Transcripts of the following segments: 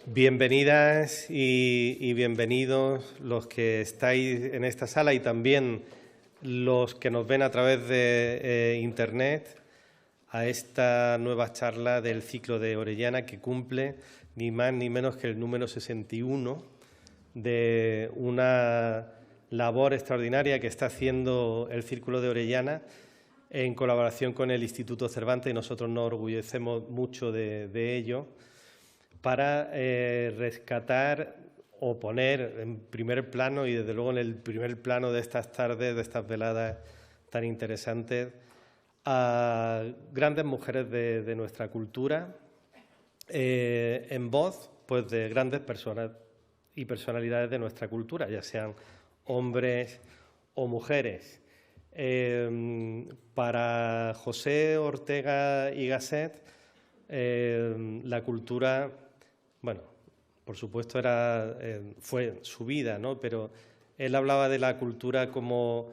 Bienvenidas y bienvenidos los que estáis en esta sala y también los que nos ven a través de Internet a esta nueva charla del ciclo de Orellana que cumple ni más ni menos que el número 61 de una labor extraordinaria que está haciendo el Círculo de Orellana en colaboración con el Instituto Cervantes, y nosotros nos orgullecemos mucho de ello, para rescatar o poner en primer plano y desde luego en el primer plano de estas tardes, de estas veladas tan interesantes, a grandes mujeres de nuestra cultura, en voz pues, de grandes personas y personalidades de nuestra cultura, ya sean hombres o mujeres. Para José Ortega y Gasset, la cultura, bueno, por supuesto fue su vida, ¿no? Pero él hablaba de la cultura como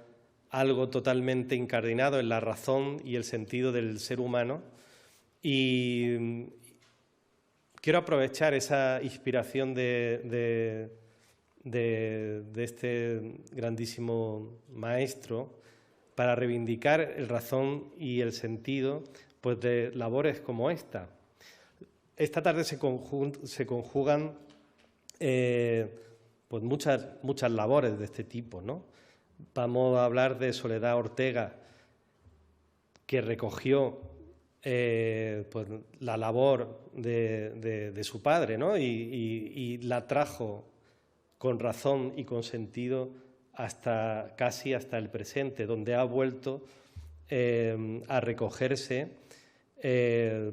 algo totalmente incardinado en la razón y el sentido del ser humano, y quiero aprovechar esa inspiración de este grandísimo maestro para reivindicar el razón y el sentido pues, de labores como esta. Esta tarde se conjugan pues muchas labores de este tipo, ¿no? Vamos a hablar de Soledad Ortega, que recogió pues, la labor de su padre, ¿no? y la trajo con razón y con sentido casi hasta el presente, donde ha vuelto a recogerse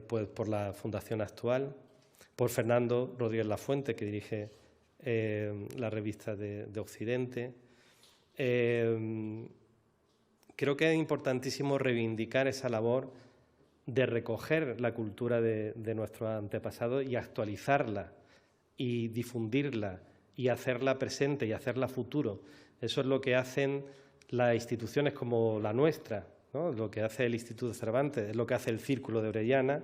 pues por la Fundación actual, por Fernando Rodríguez Lafuente, que dirige la revista de Occidente. Creo que es importantísimo reivindicar esa labor de recoger la cultura de nuestros antepasados y actualizarla y difundirla y hacerla presente y hacerla futuro. Eso es lo que hacen las instituciones como la nuestra, ¿no? Lo que hace el Instituto Cervantes, es lo que hace el Círculo de Orellana,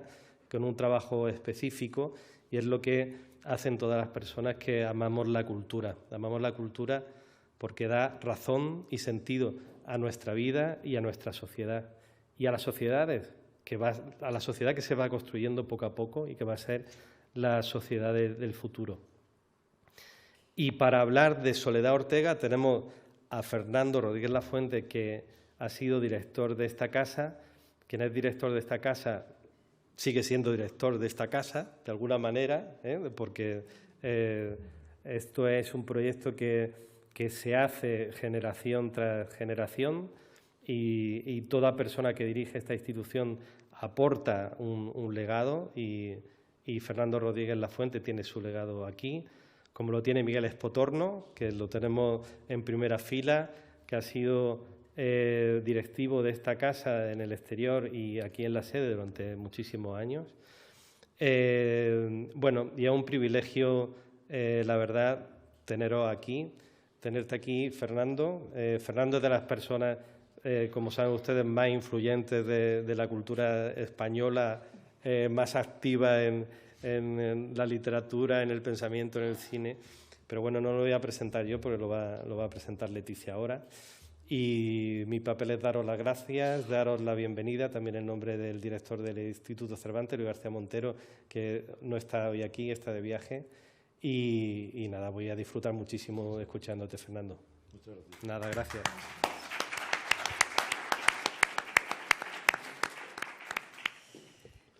con un trabajo específico, y es lo que hacen todas las personas que amamos la cultura. Amamos la cultura porque da razón y sentido a nuestra vida y a nuestra sociedad, y a las sociedades, a la sociedad que se va construyendo poco a poco y que va a ser la sociedad del futuro. Y para hablar de Soledad Ortega tenemos a Fernando Rodríguez Lafuente, que ha sido director de esta casa. Quien es director de esta casa sigue siendo director de esta casa, de alguna manera, porque esto es un proyecto que se hace generación tras generación, y toda persona que dirige esta institución aporta un legado, y Fernando Rodríguez Lafuente tiene su legado aquí, como lo tiene Miguel Espotorno, que lo tenemos en primera fila, que ha sido directivo de esta casa en el exterior y aquí en la sede durante muchísimos años. Bueno, y es un privilegio, la verdad, tenerte aquí, Fernando. Fernando es de las personas, como saben ustedes, más influyentes de la cultura española, más activa en la literatura, en el pensamiento, en el cine. Pero bueno, no lo voy a presentar yo porque lo va a presentar Leticia ahora. Y mi papel es daros las gracias, daros la bienvenida, también en nombre del director del Instituto Cervantes, Luis García Montero, que no está hoy aquí, está de viaje. Y nada, voy a disfrutar muchísimo escuchándote, Fernando. Muchas gracias. Nada, gracias.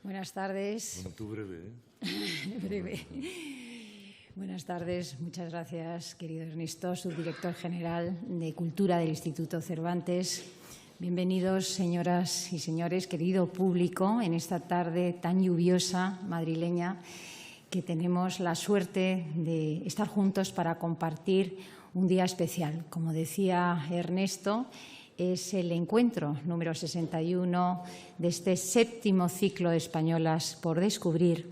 Buenas tardes. Bueno, tú breve, Breve. Buenas tardes, muchas gracias, querido Ernesto, subdirector general de Cultura del Instituto Cervantes. Bienvenidos, señoras y señores, querido público, en esta tarde tan lluviosa madrileña, que tenemos la suerte de estar juntos para compartir un día especial. Como decía Ernesto, es el encuentro número 61 de este 7º ciclo de Españolas por descubrir,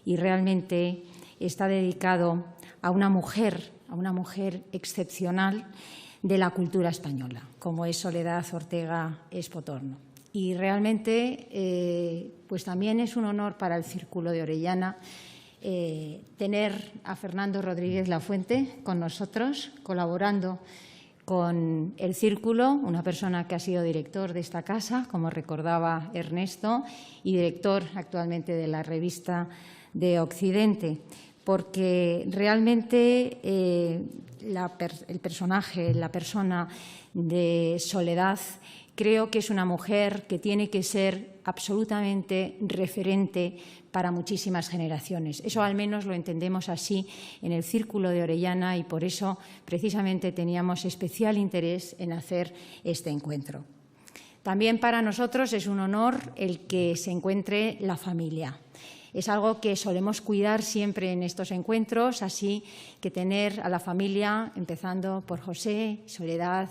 y realmente está dedicado a una mujer excepcional de la cultura española, como es Soledad Ortega Espotorno. Y realmente pues también es un honor para el Círculo de Orellana tener a Fernando Rodríguez Lafuente con nosotros, colaborando con el Círculo, una persona que ha sido director de esta casa, como recordaba Ernesto, y director actualmente de la revista de Occidente, porque realmente el personaje, la persona de Soledad, creo que es una mujer que tiene que ser absolutamente referente para muchísimas generaciones. Eso al menos lo entendemos así en el Círculo de Orellana y por eso precisamente teníamos especial interés en hacer este encuentro. También para nosotros es un honor el que se encuentre la familia. Es algo que solemos cuidar siempre en estos encuentros, así que tener a la familia, empezando por José, Soledad,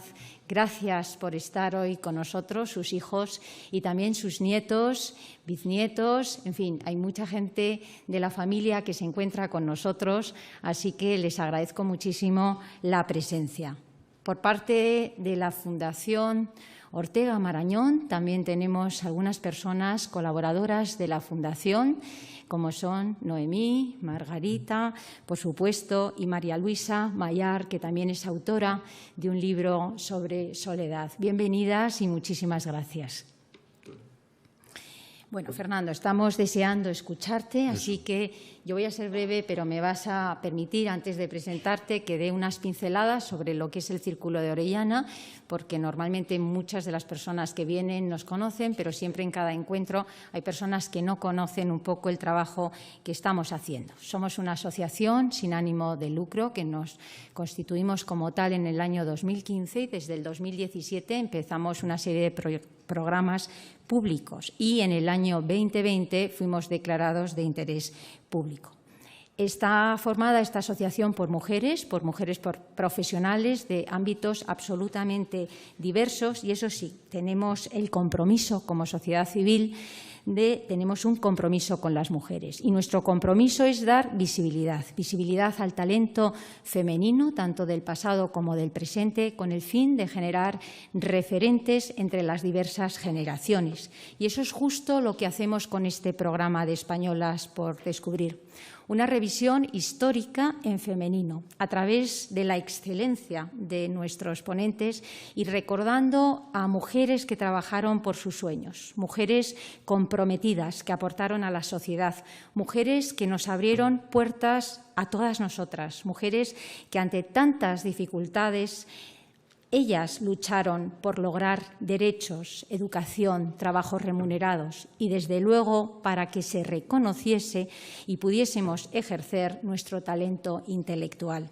gracias por estar hoy con nosotros, sus hijos y también sus nietos, bisnietos, en fin, hay mucha gente de la familia que se encuentra con nosotros, así que les agradezco muchísimo la presencia. Por parte de la Fundación Ortega Marañón también tenemos algunas personas colaboradoras de la Fundación, como son Noemí, Margarita, por supuesto, y María Luisa Mayar, que también es autora de un libro sobre soledad. Bienvenidas y muchísimas gracias. Bueno, Fernando, estamos deseando escucharte, así que yo voy a ser breve, pero me vas a permitir, antes de presentarte, que dé unas pinceladas sobre lo que es el Círculo de Orellana, porque normalmente muchas de las personas que vienen nos conocen, pero siempre en cada encuentro hay personas que no conocen un poco el trabajo que estamos haciendo. Somos una asociación sin ánimo de lucro que nos constituimos como tal en el año 2015 y desde el 2017 empezamos una serie de programas públicos y en el año 2020 fuimos declarados de interés público. Está formada esta asociación por mujeres profesionales de ámbitos absolutamente diversos y eso sí, tenemos el compromiso como sociedad civil tenemos un compromiso con las mujeres y nuestro compromiso es dar visibilidad al talento femenino, tanto del pasado como del presente, con el fin de generar referentes entre las diversas generaciones. Y eso es justo lo que hacemos con este programa de Españolas por Descubrir. Una revisión histórica en femenino, a través de la excelencia de nuestros ponentes y recordando a mujeres que trabajaron por sus sueños, mujeres comprometidas que aportaron a la sociedad, mujeres que nos abrieron puertas a todas nosotras, mujeres que ante tantas dificultades ellas lucharon por lograr derechos, educación, trabajos remunerados y, desde luego, para que se reconociese y pudiésemos ejercer nuestro talento intelectual.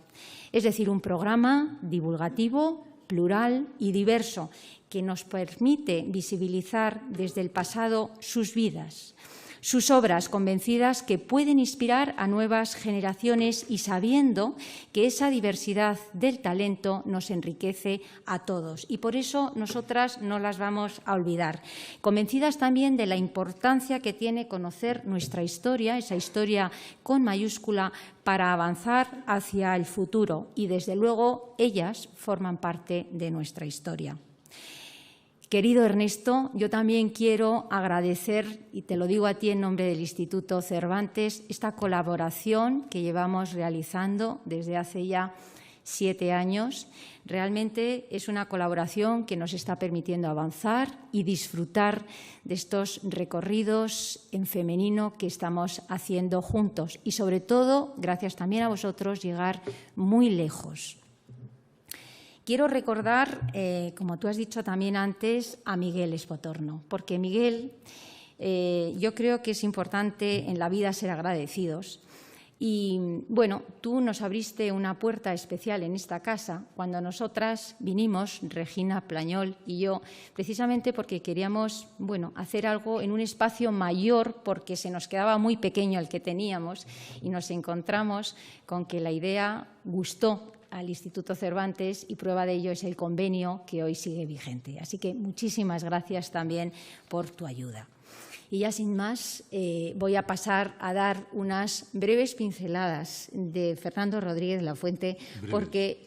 Es decir, un programa divulgativo, plural y diverso que nos permite visibilizar desde el pasado sus vidas, sus obras, convencidas que pueden inspirar a nuevas generaciones y sabiendo que esa diversidad del talento nos enriquece a todos. Y por eso nosotras no las vamos a olvidar. Convencidas también de la importancia que tiene conocer nuestra historia, esa historia con mayúscula, para avanzar hacia el futuro. Y, desde luego, ellas forman parte de nuestra historia. Querido Ernesto, yo también quiero agradecer, y te lo digo a ti en nombre del Instituto Cervantes, esta colaboración que llevamos realizando desde hace ya 7 años. Realmente es una colaboración que nos está permitiendo avanzar y disfrutar de estos recorridos en femenino que estamos haciendo juntos y, sobre todo, gracias también a vosotros, llegar muy lejos. Quiero recordar, como tú has dicho también antes, a Miguel Espotorno, porque Miguel, yo creo que es importante en la vida ser agradecidos. Y, bueno, tú nos abriste una puerta especial en esta casa cuando nosotras vinimos, Regina Plañol y yo, precisamente porque queríamos, bueno, hacer algo en un espacio mayor porque se nos quedaba muy pequeño el que teníamos y nos encontramos con que la idea gustó al Instituto Cervantes y prueba de ello es el convenio que hoy sigue vigente. Así que muchísimas gracias también por tu ayuda. Y ya sin más, voy a pasar a dar unas breves pinceladas de Fernando Rodríguez Lafuente, porque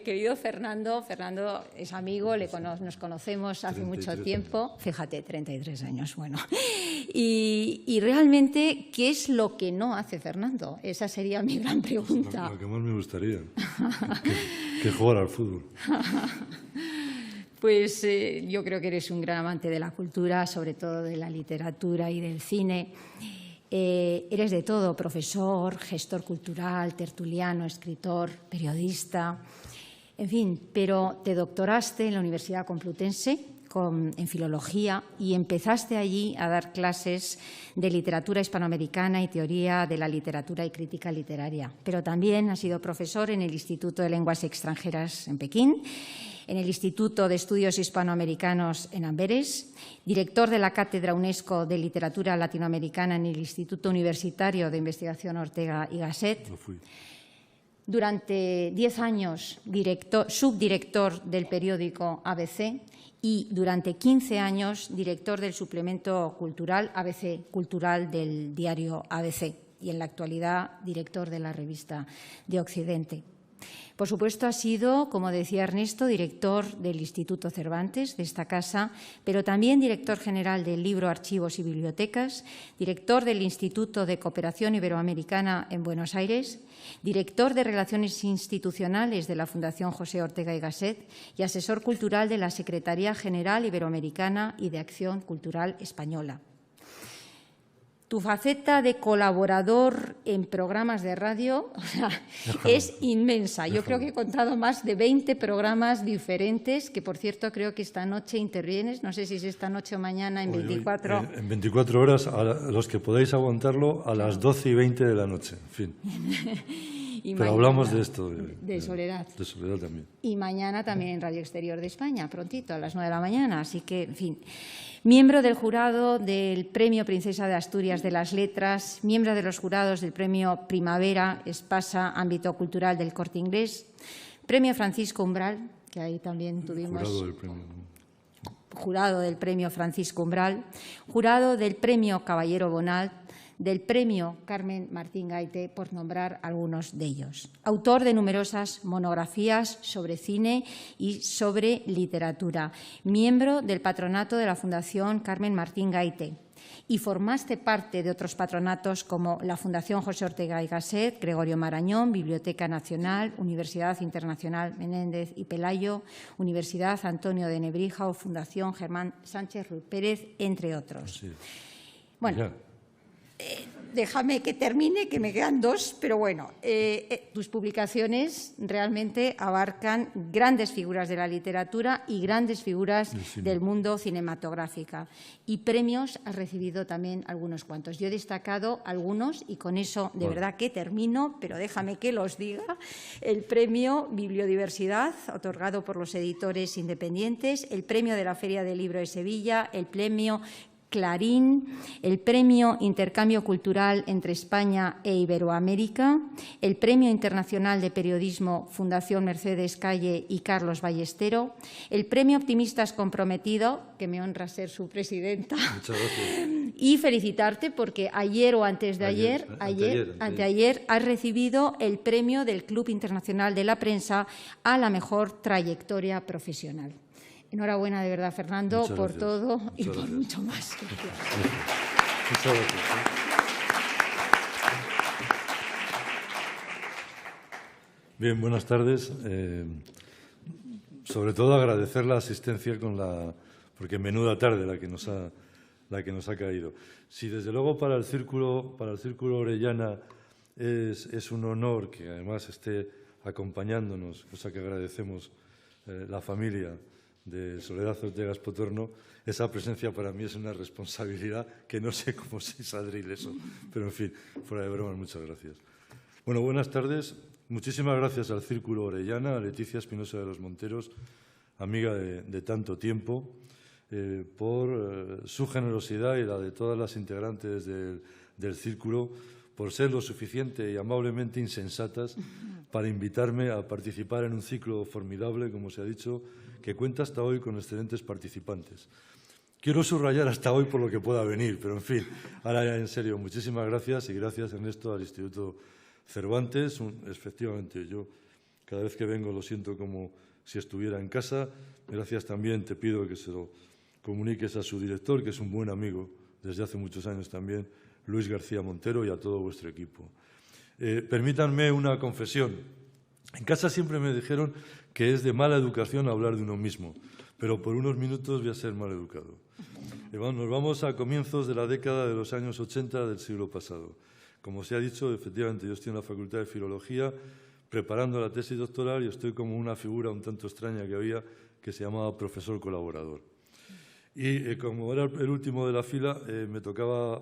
querido Fernando es amigo, nos conocemos hace mucho tiempo, fíjate, 33 años, bueno. Y realmente, ¿qué es lo que no hace Fernando? Esa sería mi gran pregunta. Lo que más me gustaría, que jugar al fútbol. Pues yo creo que eres un gran amante de la cultura, sobre todo de la literatura y del cine. Eres de todo, profesor, gestor cultural, tertuliano, escritor, periodista, en fin, pero te doctoraste en la Universidad Complutense en filología y empezaste allí a dar clases de literatura hispanoamericana y teoría de la literatura y crítica literaria. Pero también has sido profesor en el Instituto de Lenguas Extranjeras en Pekín, en el Instituto de Estudios Hispanoamericanos en Amberes, director de la Cátedra UNESCO de Literatura Latinoamericana en el Instituto Universitario de Investigación Ortega y Gasset. Lo fui. Durante 10 años, subdirector del periódico ABC y durante 15 años, director del suplemento cultural ABC Cultural del diario ABC y en la actualidad, director de la revista de Occidente. Por supuesto, ha sido, como decía Ernesto, director del Instituto Cervantes, de esta casa, pero también director general del Libro, Archivos y Bibliotecas, director del Instituto de Cooperación Iberoamericana en Buenos Aires, director de Relaciones Institucionales de la Fundación José Ortega y Gasset y asesor cultural de la Secretaría General Iberoamericana y de Acción Cultural Española. Tu faceta de colaborador en programas de radio es inmensa. Yo creo que he contado más de 20 programas diferentes, que por cierto creo que esta noche intervienes, no sé si es esta noche o mañana, en 24... En 24 horas, a los que podáis aguantarlo, a las 12:20 de la noche, en fin. Pero mañana, hablamos de esto. De Soledad. De Soledad también. Y mañana también en Radio Exterior de España, prontito, a las 9 de la mañana. Así que, en fin, miembro del jurado del Premio Princesa de Asturias de las Letras, miembro de los jurados del Premio Primavera Espasa Ámbito Cultural del Corte Inglés, Premio Francisco Umbral, que ahí también tuvimos... Jurado del Premio Francisco Umbral, jurado del Premio Caballero Bonal, del Premio Carmen Martín Gaite, por nombrar algunos de ellos. Autor de numerosas monografías sobre cine y sobre literatura. Miembro del patronato de la Fundación Carmen Martín Gaite. Y formaste parte de otros patronatos como la Fundación José Ortega y Gasset, Gregorio Marañón, Biblioteca Nacional, Universidad Internacional Menéndez y Pelayo, Universidad Antonio de Nebrija o Fundación Germán Sánchez Ruiz Pérez, entre otros. Sí. Bueno, déjame que termine, que me quedan dos, pero bueno, tus publicaciones realmente abarcan grandes figuras de la literatura y grandes figuras del mundo cinematográfico. Y premios has recibido también algunos cuantos. Yo he destacado algunos y con eso de verdad que termino, pero déjame que los diga. El premio Bibliodiversidad, otorgado por los editores independientes, el premio de la Feria del Libro de Sevilla, el premio Clarín, el Premio Intercambio Cultural entre España e Iberoamérica, el Premio Internacional de Periodismo Fundación Mercedes Calle y Carlos Ballestero, el Premio Optimistas Comprometido, que me honra ser su presidenta. Muchas gracias. Y felicitarte porque ayer o antes de anteayer has recibido el premio del Club Internacional de la Prensa a la mejor trayectoria profesional. Enhorabuena de verdad, Fernando, por todo y por mucho más. Muchas gracias. Bien, buenas tardes. Sobre todo agradecer la asistencia porque menuda tarde la que nos ha caído. Si desde luego para el Círculo Orellana es un honor que además esté acompañándonos, cosa que agradecemos la familia de Soledad Ortega Espotorno, esa presencia para mí es una responsabilidad que no sé cómo se saldrá ileso, pero en fin, fuera de bromas, muchas gracias. Bueno, buenas tardes. Muchísimas gracias al Círculo Orellana, a Leticia Espinosa de los Monteros, amiga de tanto tiempo, por su generosidad y la de todas las integrantes del Círculo, por ser lo suficiente y amablemente insensatas para invitarme a participar en un ciclo formidable, como se ha dicho, que cuenta hasta hoy con excelentes participantes. quiero subrayar hasta hoy por lo que pueda venir, pero en fin, ahora ya en serio, muchísimas gracias y gracias, Ernesto, al Instituto Cervantes. Efectivamente, yo cada vez que vengo lo siento como si estuviera en casa. Gracias también, te pido que se lo comuniques a su director, que es un buen amigo desde hace muchos años también, Luis García Montero, y a todo vuestro equipo. Permítanme una confesión. En casa siempre me dijeron que es de mala educación hablar de uno mismo, pero por unos minutos voy a ser mal educado. Nos vamos a comienzos de la década de los años 80 del siglo pasado. Como se ha dicho, efectivamente, yo estoy en la Facultad de Filología preparando la tesis doctoral y estoy como una figura un tanto extraña que había que se llamaba profesor colaborador. Y como era el último de la fila, me tocaba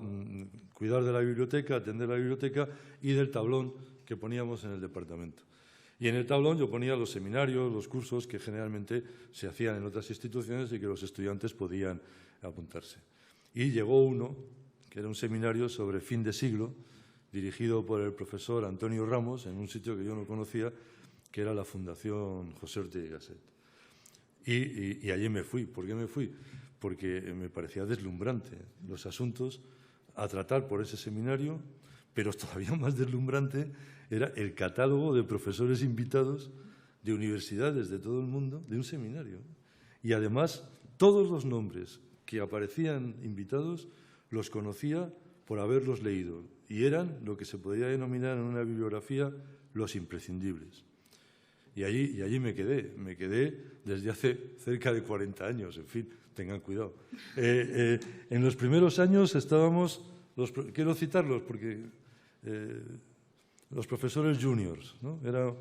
cuidar de la biblioteca, atender la biblioteca y del tablón que poníamos en el departamento. Y en el tablón yo ponía los seminarios, los cursos que generalmente se hacían en otras instituciones y que los estudiantes podían apuntarse. Y llegó uno, que era un seminario sobre fin de siglo, dirigido por el profesor Antonio Ramos, en un sitio que yo no conocía, que era la Fundación José Ortega y Gasset. Y allí me fui. ¿Por qué me fui? Porque me parecía deslumbrante los asuntos a tratar por ese seminario, pero todavía más deslumbrante era el catálogo de profesores invitados de universidades de todo el mundo de un seminario. Y además, todos los nombres que aparecían invitados los conocía por haberlos leído y eran lo que se podría denominar en una bibliografía los imprescindibles. Y allí me quedé desde hace cerca de 40 años, en fin, tengan cuidado. En los primeros años estábamos, quiero citarlos porque los profesores juniors, ¿no? Eran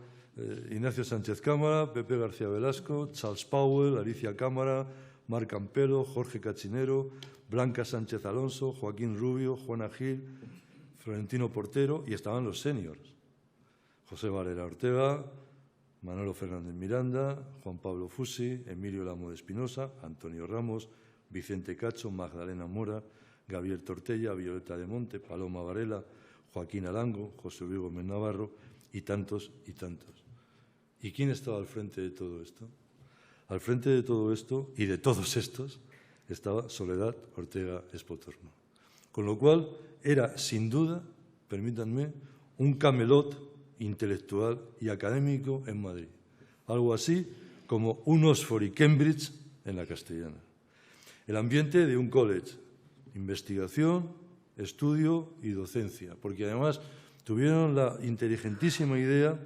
Ignacio Sánchez Cámara, Pepe García Velasco, Charles Powell, Alicia Cámara, Marc Campelo, Jorge Cachinero, Blanca Sánchez Alonso, Joaquín Rubio, Juana Gil, Florentino Portero, y estaban los seniors, José Varela Ortega, Manolo Fernández Miranda, Juan Pablo Fusi, Emilio Lamo de Espinosa, Antonio Ramos, Vicente Cacho, Magdalena Mora, Gabriel Tortella, Violeta de Monte, Paloma Varela, Joaquín Alango, José Luis Gómez Navarro y tantos y tantos. ¿Y quién estaba al frente de todo esto? Al frente de todo esto y de todos estos estaba Soledad Ortega Espotorno. Con lo cual era, sin duda, permítanme, un camelot intelectual y académico en Madrid. Algo así como un Oxford y Cambridge en la castellana. El ambiente de un college, investigación, estudio y docencia, porque además tuvieron la inteligentísima idea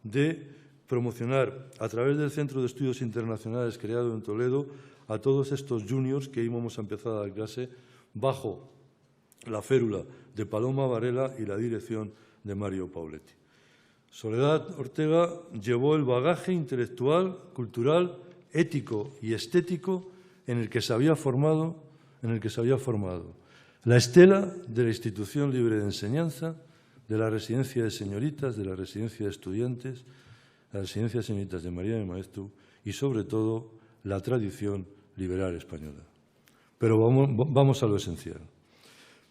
de promocionar a través del Centro de Estudios Internacionales creado en Toledo a todos estos juniors que íbamos a empezar a dar clase bajo la férula de Paloma Varela y la dirección de Mario Pauletti. Soledad Ortega llevó el bagaje intelectual, cultural, ético y estético en el que se había formado, la estela de la Institución Libre de Enseñanza, de la Residencia de Señoritas, de la Residencia de Estudiantes, la Residencia de Señoritas de María de Maeztu y, sobre todo, la tradición liberal española. Pero vamos a lo esencial.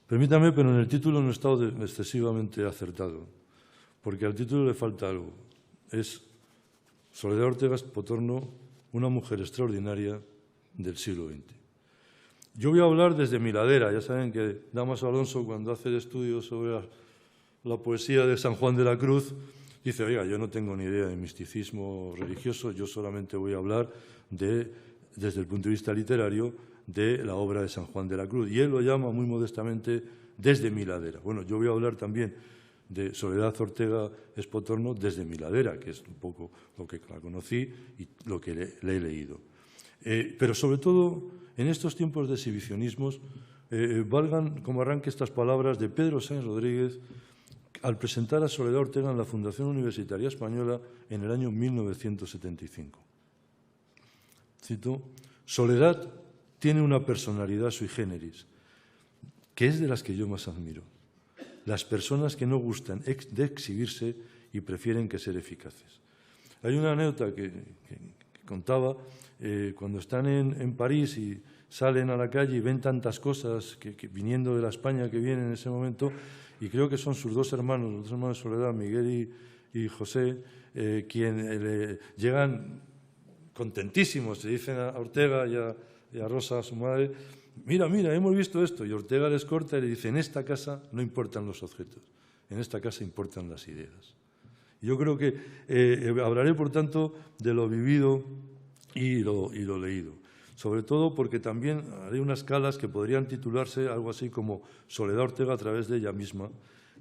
Permítame, pero en el título no he estado excesivamente acertado, porque al título le falta algo. Es Soledad Ortega Espotorno, una mujer extraordinaria del siglo XX. Yo voy a hablar desde mi ladera. Ya saben que Dámaso Alonso, cuando hace el estudio sobre la poesía de San Juan de la Cruz, dice, oiga, yo no tengo ni idea de misticismo religioso, yo solamente voy a hablar desde el punto de vista literario de la obra de San Juan de la Cruz. Y él lo llama muy modestamente desde mi ladera. Bueno, yo voy a hablar también de Soledad Ortega Espotorno desde mi ladera, que es un poco lo que la conocí y lo que le he leído. Pero sobre todo, en estos tiempos de exhibicionismos, valgan como arranque estas palabras de Pedro Sáenz Rodríguez al presentar a Soledad Ortega en la Fundación Universitaria Española en el año 1975. Cito, Soledad tiene una personalidad sui generis, que es de las que yo más admiro. Las personas que no gustan de exhibirse y prefieren que ser eficaces. Hay una anécdota que contaba cuando están en París y salen a la calle y ven tantas cosas que viniendo de la España que viene en ese momento, y creo que son sus dos hermanos, los dos hermanos de Soledad, Miguel y José, quienes llegan contentísimos, se dicen a Ortega y y a Rosa, su madre, mira, hemos visto esto. Y Ortega les corta y le dice, en esta casa no importan los objetos, en esta casa importan las ideas. Yo creo que hablaré, por tanto, de lo vivido y lo leído. Sobre todo porque también haré unas escalas que podrían titularse algo así como Soledad Ortega a través de ella misma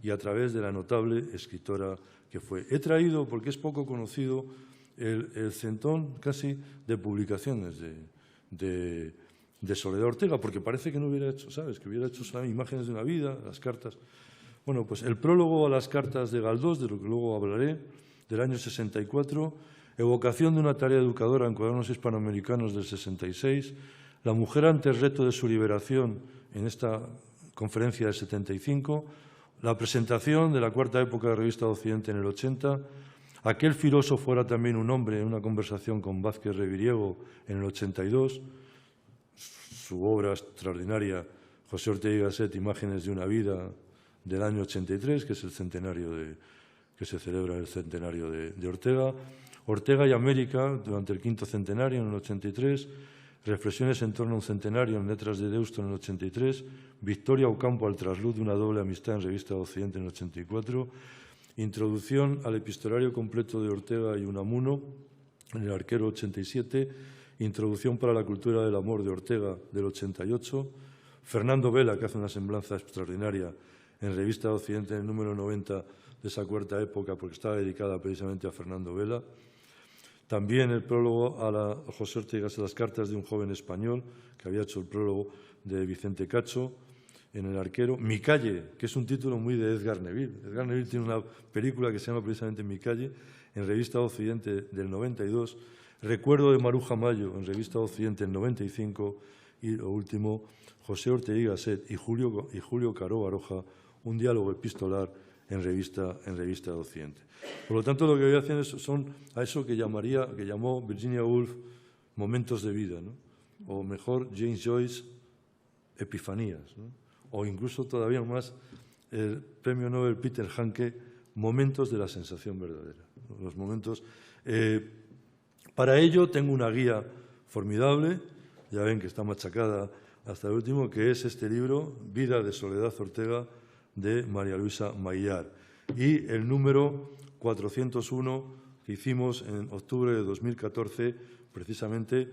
y a través de la notable escritora que fue. He traído, porque es poco conocido, el centón casi de publicaciones de Soledad Ortega, porque parece que no hubiera hecho, ¿sabes?, que hubiera hecho imágenes de una vida, las cartas. Bueno, pues el prólogo a las cartas de Galdós, de lo que luego hablaré, del año 64, evocación de una tarea educadora en cuadernos hispanoamericanos del 66, la mujer ante el reto de su liberación en esta conferencia del 75, la presentación de la cuarta época de Revista de Occidente en el 80, aquel filósofo era también un hombre en una conversación con Vázquez Reviriego en el 82, su obra extraordinaria, José Ortega y Gasset, Imágenes de una vida, del año 83, que es el centenario que se celebra el centenario de Ortega, Ortega y América durante el quinto centenario en el 83, Reflexiones en torno a un centenario en Letras de Deusto en el 83, Victoria Ocampo al trasluz de una doble amistad en Revista de Occidente en el 84, Introducción al epistolario completo de Ortega y Unamuno en el Arquero 87, Introducción para la cultura del amor de Ortega del 88, Fernando Vela, que hace una semblanza extraordinaria en Revista de Occidente en el número 90 de esa cuarta época, porque estaba dedicada precisamente a Fernando Vela. También el prólogo a José Ortega y las cartas de un joven español, que había hecho el prólogo de Vicente Cacho en El Arquero. Mi calle, que es un título muy de Edgar Neville. Edgar Neville tiene una película que se llama precisamente Mi calle, en Revista de Occidente del 92. Recuerdo de Maruja Mayo, en Revista de Occidente del 95. Y lo último, José Ortega y Gasset y Julio Caro Baroja, un diálogo epistolar en Revista de Occidente. Por lo tanto, lo que voy a hacer son a eso que llamó Virginia Woolf momentos de vida, ¿no? O mejor, James Joyce, epifanías, ¿no? O incluso todavía más, el premio Nobel Peter Hanke, momentos de la sensación verdadera. Los momentos. Para ello tengo una guía formidable, ya ven que está machacada hasta el último, que es este libro, Vida de Soledad Ortega, de María Luisa Maillart, y el número 401 que hicimos en octubre de 2014, precisamente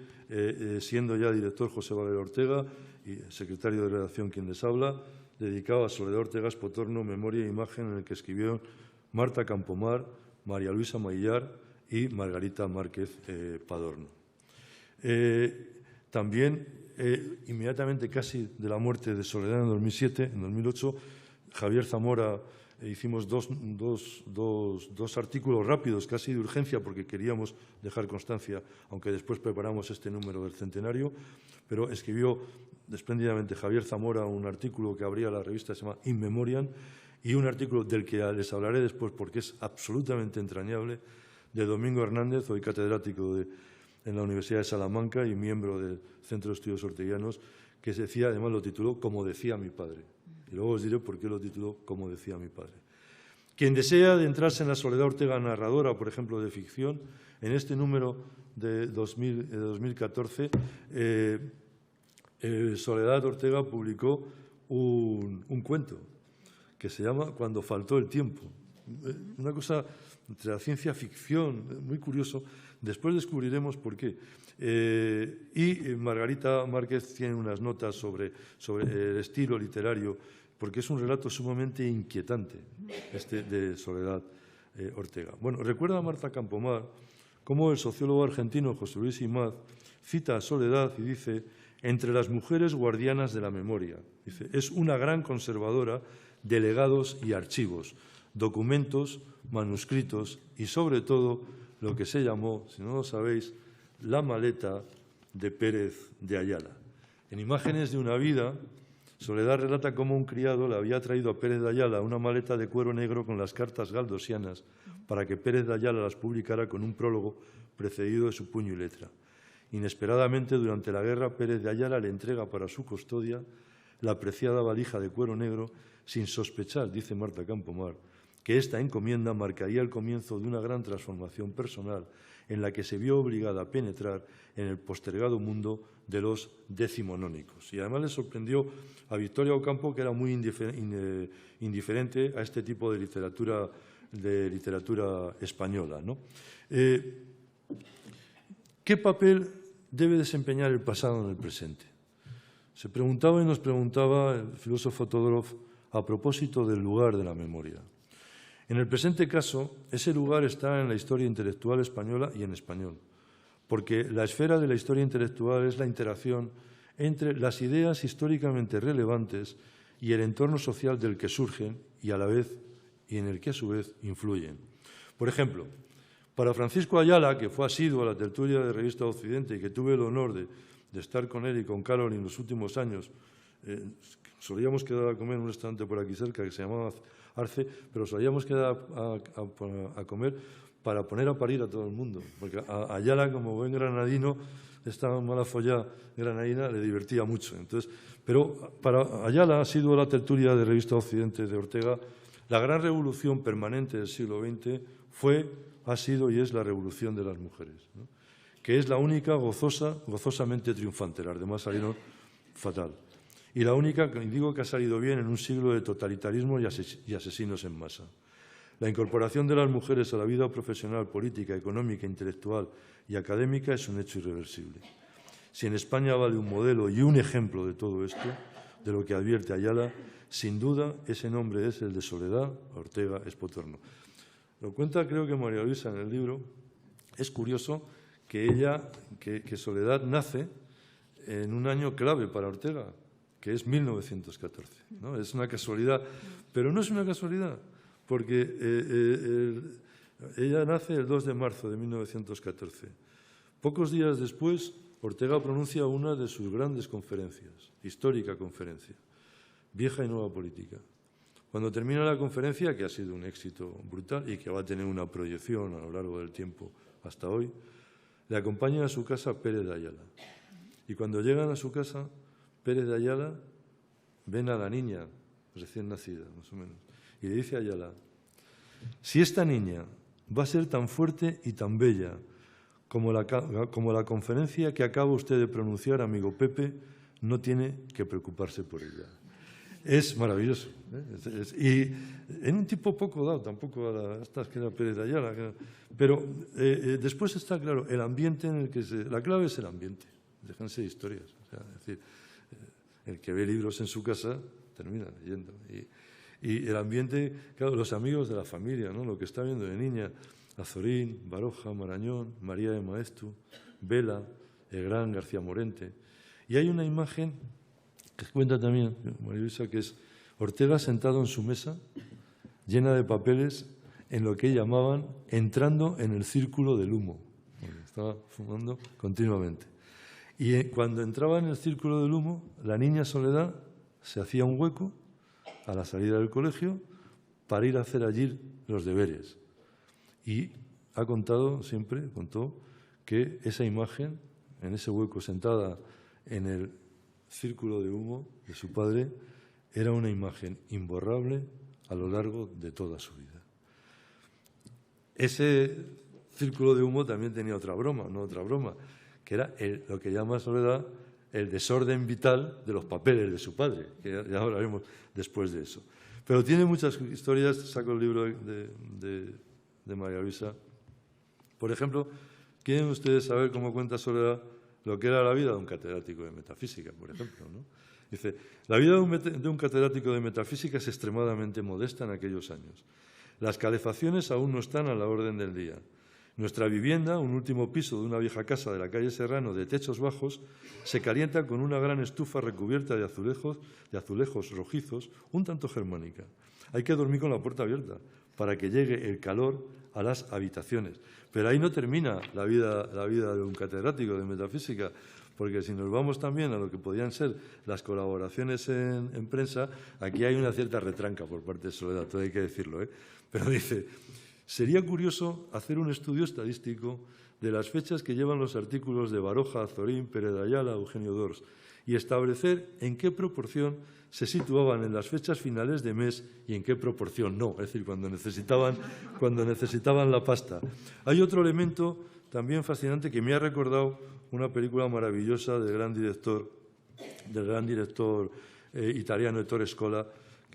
siendo ya director José Valero Ortega y secretario de redacción quien les habla, dedicado a Soledad Ortega Espotorno, Memoria e Imagen, en el que escribieron Marta Campomar, María Luisa Maillart y Margarita Márquez Padorno. También, inmediatamente casi de la muerte de Soledad en 2007, en 2008, Javier Zamora hicimos dos artículos rápidos, casi de urgencia, porque queríamos dejar constancia, aunque después preparamos este número del centenario, pero escribió espléndidamente Javier Zamora un artículo que abría la revista, se llama In Memoriam, y un artículo del que les hablaré después porque es absolutamente entrañable, de Domingo Hernández, hoy catedrático en la Universidad de Salamanca y miembro del Centro de Estudios Orteguianos, que se decía, además lo tituló Como decía mi padre. Y luego os diré por qué lo tituló Como decía mi padre. Quien desea adentrarse en la Soledad Ortega narradora, por ejemplo, de ficción, en este número de 2014, Soledad Ortega publicó un cuento que se llama Cuando faltó el tiempo. Una cosa entre la ciencia ficción, muy curioso. Después descubriremos por qué. Y Margarita Márquez tiene unas notas sobre el estilo literario, porque es un relato sumamente inquietante este de Soledad Ortega. Bueno, recuerda a Marta Campomar cómo el sociólogo argentino José Luis Imaz cita a Soledad y dice: entre las mujeres guardianas de la memoria. Dice, es una gran conservadora de legados y archivos, documentos, manuscritos y, sobre todo, lo que se llamó, si no lo sabéis, la maleta de Pérez de Ayala. En Imágenes de una vida, Soledad relata cómo un criado le había traído a Pérez de Ayala una maleta de cuero negro con las cartas galdosianas para que Pérez de Ayala las publicara con un prólogo precedido de su puño y letra. Inesperadamente, durante la guerra, Pérez de Ayala le entrega para su custodia la apreciada valija de cuero negro, sin sospechar, dice Marta Campomar, que esta encomienda marcaría el comienzo de una gran transformación personal en la que se vio obligada a penetrar en el postergado mundo de los decimonónicos. Y además le sorprendió a Victoria Ocampo, que era muy indiferente a este tipo de literatura española, ¿no? ¿Qué papel debe desempeñar el pasado en el presente? Se preguntaba y nos preguntaba el filósofo Todorov a propósito del lugar de la memoria. En el presente caso, ese lugar está en la historia intelectual española y en español, porque la esfera de la historia intelectual es la interacción entre las ideas históricamente relevantes y el entorno social del que surgen y en el que a su vez influyen. Por ejemplo, para Francisco Ayala, que fue asiduo a la tertulia de Revista Occidente y que tuve el honor de estar con él y con Carol en los últimos años, solíamos quedar a comer en un restaurante por aquí cerca que se llamaba Arce, pero solíamos quedar a comer para poner a parir a todo el mundo, porque a Ayala, como buen granadino, esta mala follá granadina le divertía mucho. Entonces, pero para Ayala, ha sido la tertulia de Revista Occidente de Ortega, la gran revolución permanente del siglo XX ha sido y es la revolución de las mujeres, ¿no? Que es la única gozosamente triunfante. Las demás salieron fatal. Y la única, digo, que ha salido bien en un siglo de totalitarismo y asesinos en masa. La incorporación de las mujeres a la vida profesional, política, económica, intelectual y académica es un hecho irreversible. Si en España vale un modelo y un ejemplo de todo esto, de lo que advierte Ayala, sin duda ese nombre es el de Soledad Ortega Espotorno. Lo cuenta, creo que María Luisa en el libro. Es curioso que Soledad nace en un año clave para Ortega, que es 1914, ¿no? Es una casualidad, pero no es una casualidad, porque ella nace el 2 de marzo de 1914. Pocos días después, Ortega pronuncia una de sus grandes conferencias, histórica conferencia, Vieja y Nueva Política. Cuando termina la conferencia, que ha sido un éxito brutal y que va a tener una proyección a lo largo del tiempo hasta hoy, le acompaña a su casa Pérez de Ayala. Y cuando llegan a su casa, Pérez de Ayala ven a la niña recién nacida, más o menos, y le dice a Ayala: si esta niña va a ser tan fuerte y tan bella como la conferencia que acaba usted de pronunciar, amigo Pepe, no tiene que preocuparse por ella. Es maravilloso, ¿eh? Y en un tipo poco dado, tampoco a estas que era Pérez de Ayala, pero después está claro el ambiente en el que la clave es el ambiente, déjense de historias, o sea, es decir, el que ve libros en su casa termina leyendo. Y el ambiente, claro, los amigos de la familia, ¿no? Lo que está viendo de niña, Azorín, Baroja, Marañón, María de Maestu, Vela, el gran García Morente. Y hay una imagen que cuenta también María Luisa, que es Ortega sentado en su mesa, llena de papeles, en lo que llamaban entrando en el círculo del humo. Estaba fumando continuamente. Y cuando entraba en el círculo del humo, la niña Soledad se hacía un hueco a la salida del colegio para ir a hacer allí los deberes. Y contó que esa imagen, en ese hueco sentada en el círculo de humo de su padre, era una imagen imborrable a lo largo de toda su vida. Ese círculo de humo también tenía otra broma, que era lo que llama Soledad el desorden vital de los papeles de su padre, que ya hablaremos después de eso. Pero tiene muchas historias, saco el libro de María Luisa. Por ejemplo, ¿quieren ustedes saber cómo cuenta Soledad lo que era la vida de un catedrático de metafísica, por ejemplo, ¿no? Dice: la vida de un catedrático de metafísica es extremadamente modesta en aquellos años. Las calefacciones aún no están a la orden del día. Nuestra vivienda, un último piso de una vieja casa de la calle Serrano de techos bajos, se calienta con una gran estufa recubierta de azulejos rojizos, un tanto germánica. Hay que dormir con la puerta abierta para que llegue el calor a las habitaciones. Pero ahí no termina la vida de un catedrático de metafísica, porque si nos vamos también a lo que podían ser las colaboraciones en prensa, aquí hay una cierta retranca por parte de Soledad, todo hay que decirlo, ¿eh? Pero dice: Sería curioso hacer un estudio estadístico de las fechas que llevan los artículos de Baroja, Azorín, Pérez de Ayala, Eugenio d'Ors y establecer en qué proporción se situaban en las fechas finales de mes y en qué proporción no, es decir, cuando necesitaban la pasta. Hay otro elemento también fascinante que me ha recordado una película maravillosa del gran director italiano Ettore Scola,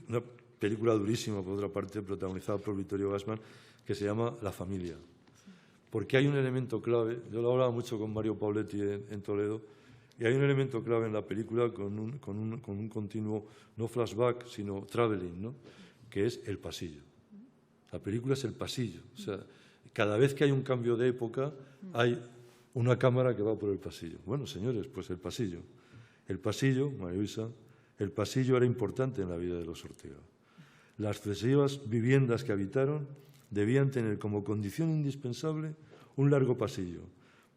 una película durísima, por otra parte, protagonizada por Vittorio Gassman, que se llama La familia. Porque hay un elemento clave, yo lo hablaba mucho con Mario Pauletti en Toledo, y hay un elemento clave en la película con un continuo, no flashback, sino traveling, ¿no? Que es el pasillo. La película es el pasillo. O sea, cada vez que hay un cambio de época, hay una cámara que va por el pasillo. Bueno, señores, pues el pasillo. El pasillo, María Luisa, el pasillo era importante en la vida de los Ortega. Las sucesivas viviendas que habitaron debían tener como condición indispensable un largo pasillo,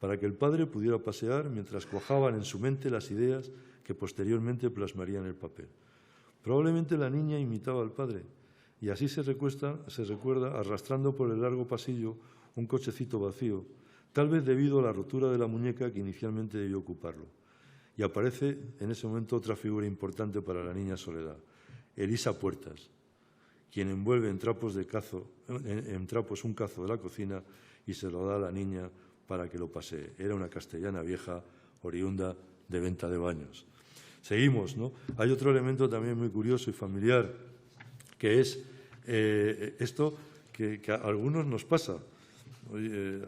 para que el padre pudiera pasear mientras cuajaban en su mente las ideas que posteriormente plasmarían en el papel. Probablemente la niña imitaba al padre, y así se recuerda arrastrando por el largo pasillo un cochecito vacío, tal vez debido a la rotura de la muñeca que inicialmente debió ocuparlo. Y aparece en ese momento otra figura importante para la niña Soledad, Elisa Puertas, quien envuelve en trapos un cazo de la cocina y se lo da a la niña para que lo pasee. Era una castellana vieja, oriunda de Venta de Baños. Seguimos, ¿no? Hay otro elemento también muy curioso y familiar, que es esto que a algunos nos pasa. Oye,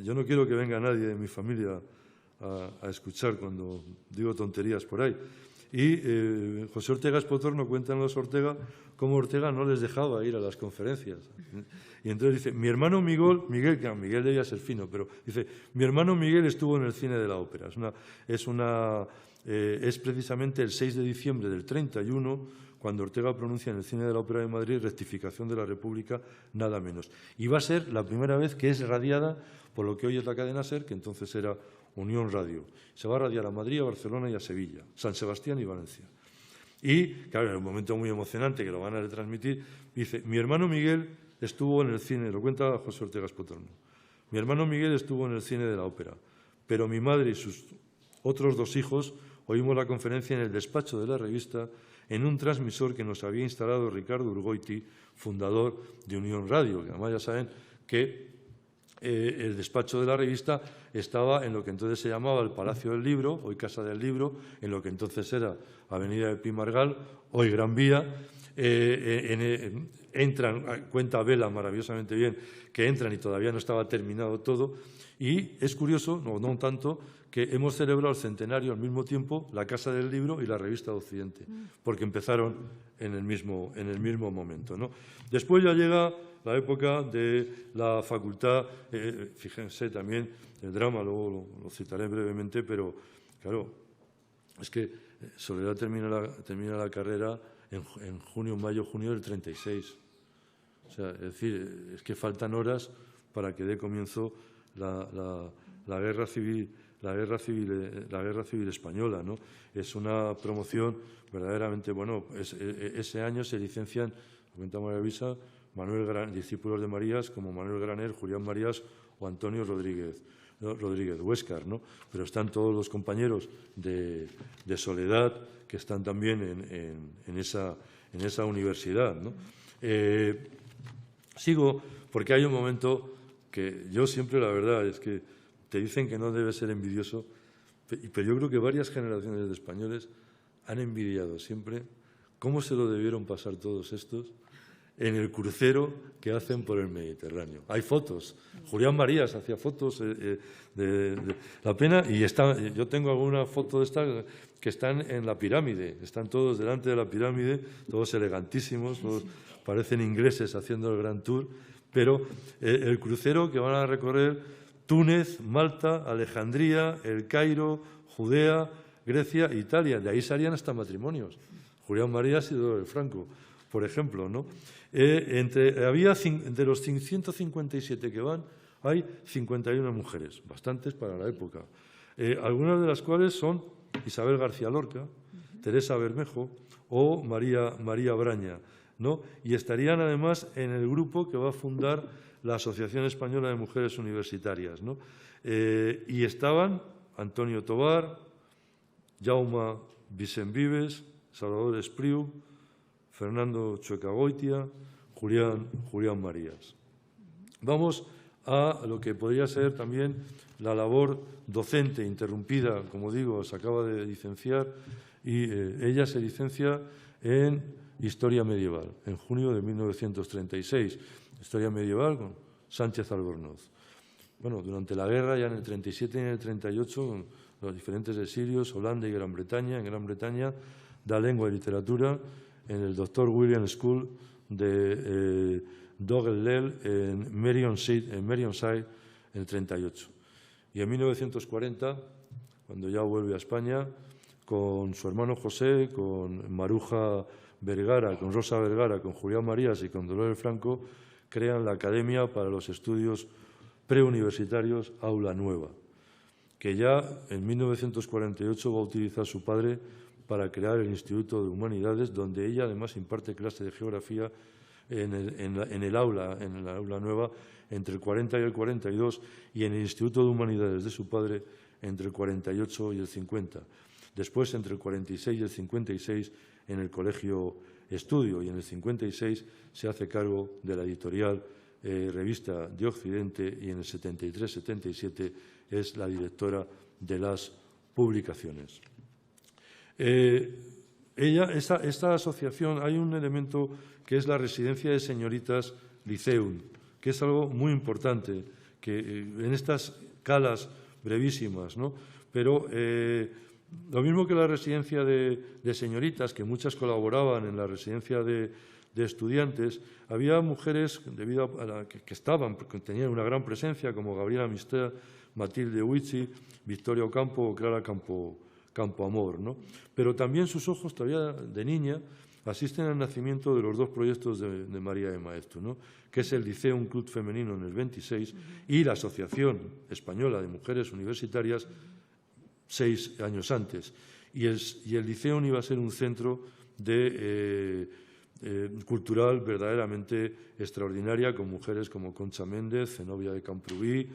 yo no quiero que venga nadie de mi familia a escuchar cuando digo tonterías por ahí. Y José Ortega Espotorno cuenta en Los Ortega cómo Ortega no les dejaba ir a las conferencias. Y entonces dice, mi hermano Miguel, que Miguel debía ser fino, pero dice, mi hermano Miguel estuvo en el cine de la ópera. Es precisamente el 6 de diciembre del 31 cuando Ortega pronuncia en el cine de la Ópera de Madrid rectificación de la República, nada menos. Y va a ser la primera vez que es radiada por lo que hoy es la cadena SER, que entonces era Unión Radio. Se va a radiar a Madrid, a Barcelona y a Sevilla, San Sebastián y Valencia. Y, claro, en un momento muy emocionante que lo van a retransmitir, dice, mi hermano Miguel estuvo en el cine, lo cuenta José Ortega Espotorno, mi hermano Miguel estuvo en el cine de la ópera, pero mi madre y sus otros 2 hijos oímos la conferencia en el despacho de la revista en un transmisor que nos había instalado Ricardo Urgoiti, fundador de Unión Radio, que además ya saben que el despacho de la revista estaba en lo que entonces se llamaba el Palacio del Libro, hoy Casa del Libro, en lo que entonces era Avenida de Pimargal, hoy Gran Vía. Entran, cuenta Vela maravillosamente bien, que entran y todavía no estaba terminado todo. Y es curioso, no tanto, que hemos celebrado el centenario al mismo tiempo, la Casa del Libro y la Revista de Occidente, porque empezaron en el mismo momento, ¿no? Después ya llega la época de la facultad, fíjense también el drama, luego lo citaré brevemente, pero claro, es que Soledad termina la carrera en junio, mayo, junio del 36. O sea, es decir, es que faltan horas para que dé comienzo la guerra civil española, ¿no? Es una promoción verdaderamente, bueno, ese año se licencian, comenta María Luisa, discípulos de Marías como Manuel Graner, Julián Marías o Antonio Rodríguez Huéscar, ¿no? Pero están todos los compañeros de Soledad que están también en esa universidad, ¿no? Sigo porque hay un momento que yo siempre, la verdad, es que te dicen que no debes ser envidioso, pero yo creo que varias generaciones de españoles han envidiado siempre cómo se lo debieron pasar todos estos en el crucero que hacen por el Mediterráneo. Hay fotos. Julián Marías hacía fotos de la pena y yo tengo alguna foto de estas que están en la pirámide. Están todos delante de la pirámide, todos elegantísimos, todos parecen ingleses haciendo el Grand Tour, pero el crucero que van a recorrer Túnez, Malta, Alejandría, El Cairo, Judea, Grecia e Italia. De ahí salían hasta matrimonios. Julián Marías y Dolores Franco, por ejemplo, ¿no? Había de los 157 que van, hay 51 mujeres, bastantes para la época. Algunas de las cuales son Isabel García Lorca, Teresa Bermejo o María Braña. ¿no? Y estarían además en el grupo que va a fundar la Asociación Española de Mujeres Universitarias, ¿no? Y estaban Antonio Tobar, Jaume Vicent Vives, Salvador Espriu, Fernando Chuecagoitia, Julián Marías. Vamos a lo que podría ser también la labor docente interrumpida, como digo, se acaba de licenciar y ella se licencia en Historia Medieval, en junio de 1936. Historia Medieval con Sánchez Albornoz. Bueno, durante la guerra, ya en el 37 y en el 38, con los diferentes exilios, Holanda y Gran Bretaña. En Gran Bretaña da lengua y literatura en el Dr. William School de Dougal-Lell en Merionshire en el 38. Y en 1940, cuando ya vuelve a España, con su hermano José, con Maruja Vergara, con Rosa Vergara, con Julián Marías y con Dolores Franco, crean la Academia para los Estudios Preuniversitarios Aula Nueva, que ya en 1948 va a utilizar su padre para crear el Instituto de Humanidades, donde ella además imparte clase de geografía en la aula nueva entre el 40 y el 42 y en el Instituto de Humanidades de su padre entre el 48 y el 50. Después, entre el 46 y el 56, en el Colegio Estudio, y en el 56 se hace cargo de la editorial Revista de Occidente, y en el 73-77 es la directora de las publicaciones. Esta asociación, hay un elemento que es la residencia de señoritas Liceum, que es algo muy importante, que en estas calas brevísimas, ¿no? Pero lo mismo que la residencia de señoritas, que muchas colaboraban en la residencia de estudiantes, había mujeres debido a la que estaban, porque tenían una gran presencia, como Gabriela Mister, Matilde Huichi, Victoria Ocampo o Clara Campoamor, ¿no? Pero también sus ojos, todavía de niña, asisten al nacimiento de los dos proyectos de María de Maeztu, ¿no? Que es el Liceum Club Femenino en el 26 y la Asociación Española de Mujeres Universitarias 6 años antes. Y el Liceum iba a ser un centro cultural verdaderamente extraordinaria, con mujeres como Concha Méndez, Zenobia de Camprubí,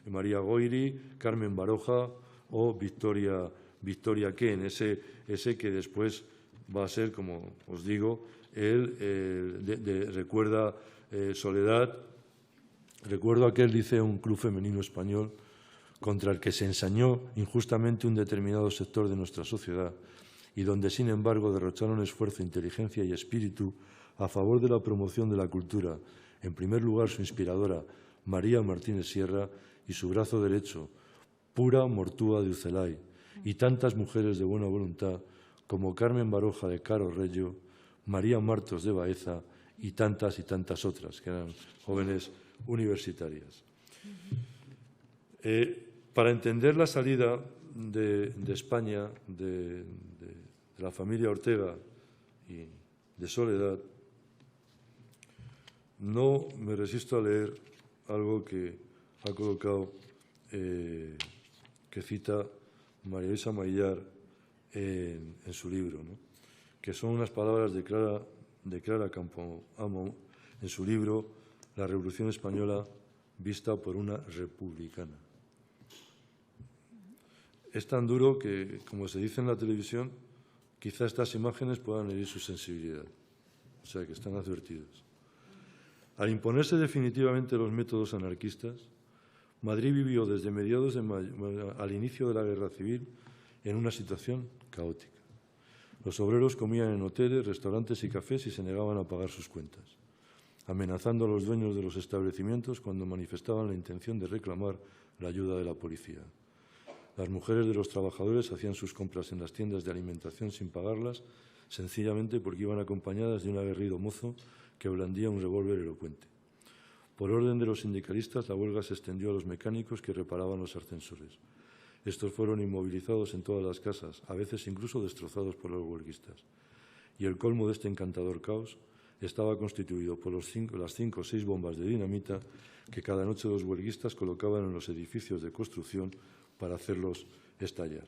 María Goiri, Carmen Baroja o Victoria Ken, ese que después va a ser, como os digo, recuerda Soledad, recuerdo aquel Liceum Club Femenino Español contra el que se ensañó injustamente un determinado sector de nuestra sociedad y donde, sin embargo, derrocharon esfuerzo, inteligencia y espíritu a favor de la promoción de la cultura. En primer lugar, su inspiradora, María Martínez Sierra, y su brazo derecho, Pura Mortúa de Ucelay, y tantas mujeres de buena voluntad como Carmen Baroja de Caro Reyo, María Martos de Baeza y tantas otras, que eran jóvenes universitarias. Para entender la salida de España, de la familia Ortega y de Soledad, no me resisto a leer algo que ha colocado, que cita María Luisa Maillar en su libro, ¿no? Que son unas palabras de Clara Campoamor en su libro La Revolución Española vista por una republicana. Es tan duro que, como se dice en la televisión, quizá estas imágenes puedan herir su sensibilidad. O sea, que están advertidos. Al imponerse definitivamente los métodos anarquistas, Madrid vivió desde mediados de mayo al inicio de la Guerra Civil en una situación caótica. Los obreros comían en hoteles, restaurantes y cafés y se negaban a pagar sus cuentas, amenazando a los dueños de los establecimientos cuando manifestaban la intención de reclamar la ayuda de la policía. Las mujeres de los trabajadores hacían sus compras en las tiendas de alimentación sin pagarlas, sencillamente porque iban acompañadas de un aguerrido mozo que blandía un revólver elocuente. Por orden de los sindicalistas, la huelga se extendió a los mecánicos que reparaban los ascensores. Estos fueron inmovilizados en todas las casas, a veces incluso destrozados por los huelguistas. Y el colmo de este encantador caos estaba constituido por las 5 o 6 bombas de dinamita que cada noche los huelguistas colocaban en los edificios de construcción para hacerlos estallar.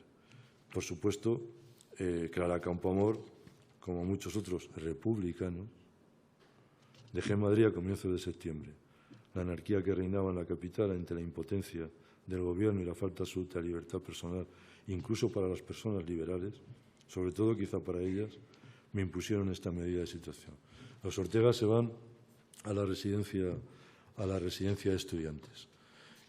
Por supuesto, Clara Campoamor, como muchos otros republicanos, Dejé Madrid a comienzos de septiembre. La anarquía que reinaba en la capital ante la impotencia del gobierno y la falta absoluta de libertad personal, incluso para las personas liberales, sobre todo quizá para ellas, me impusieron esta medida de situación. Los Ortega se van a la residencia de estudiantes.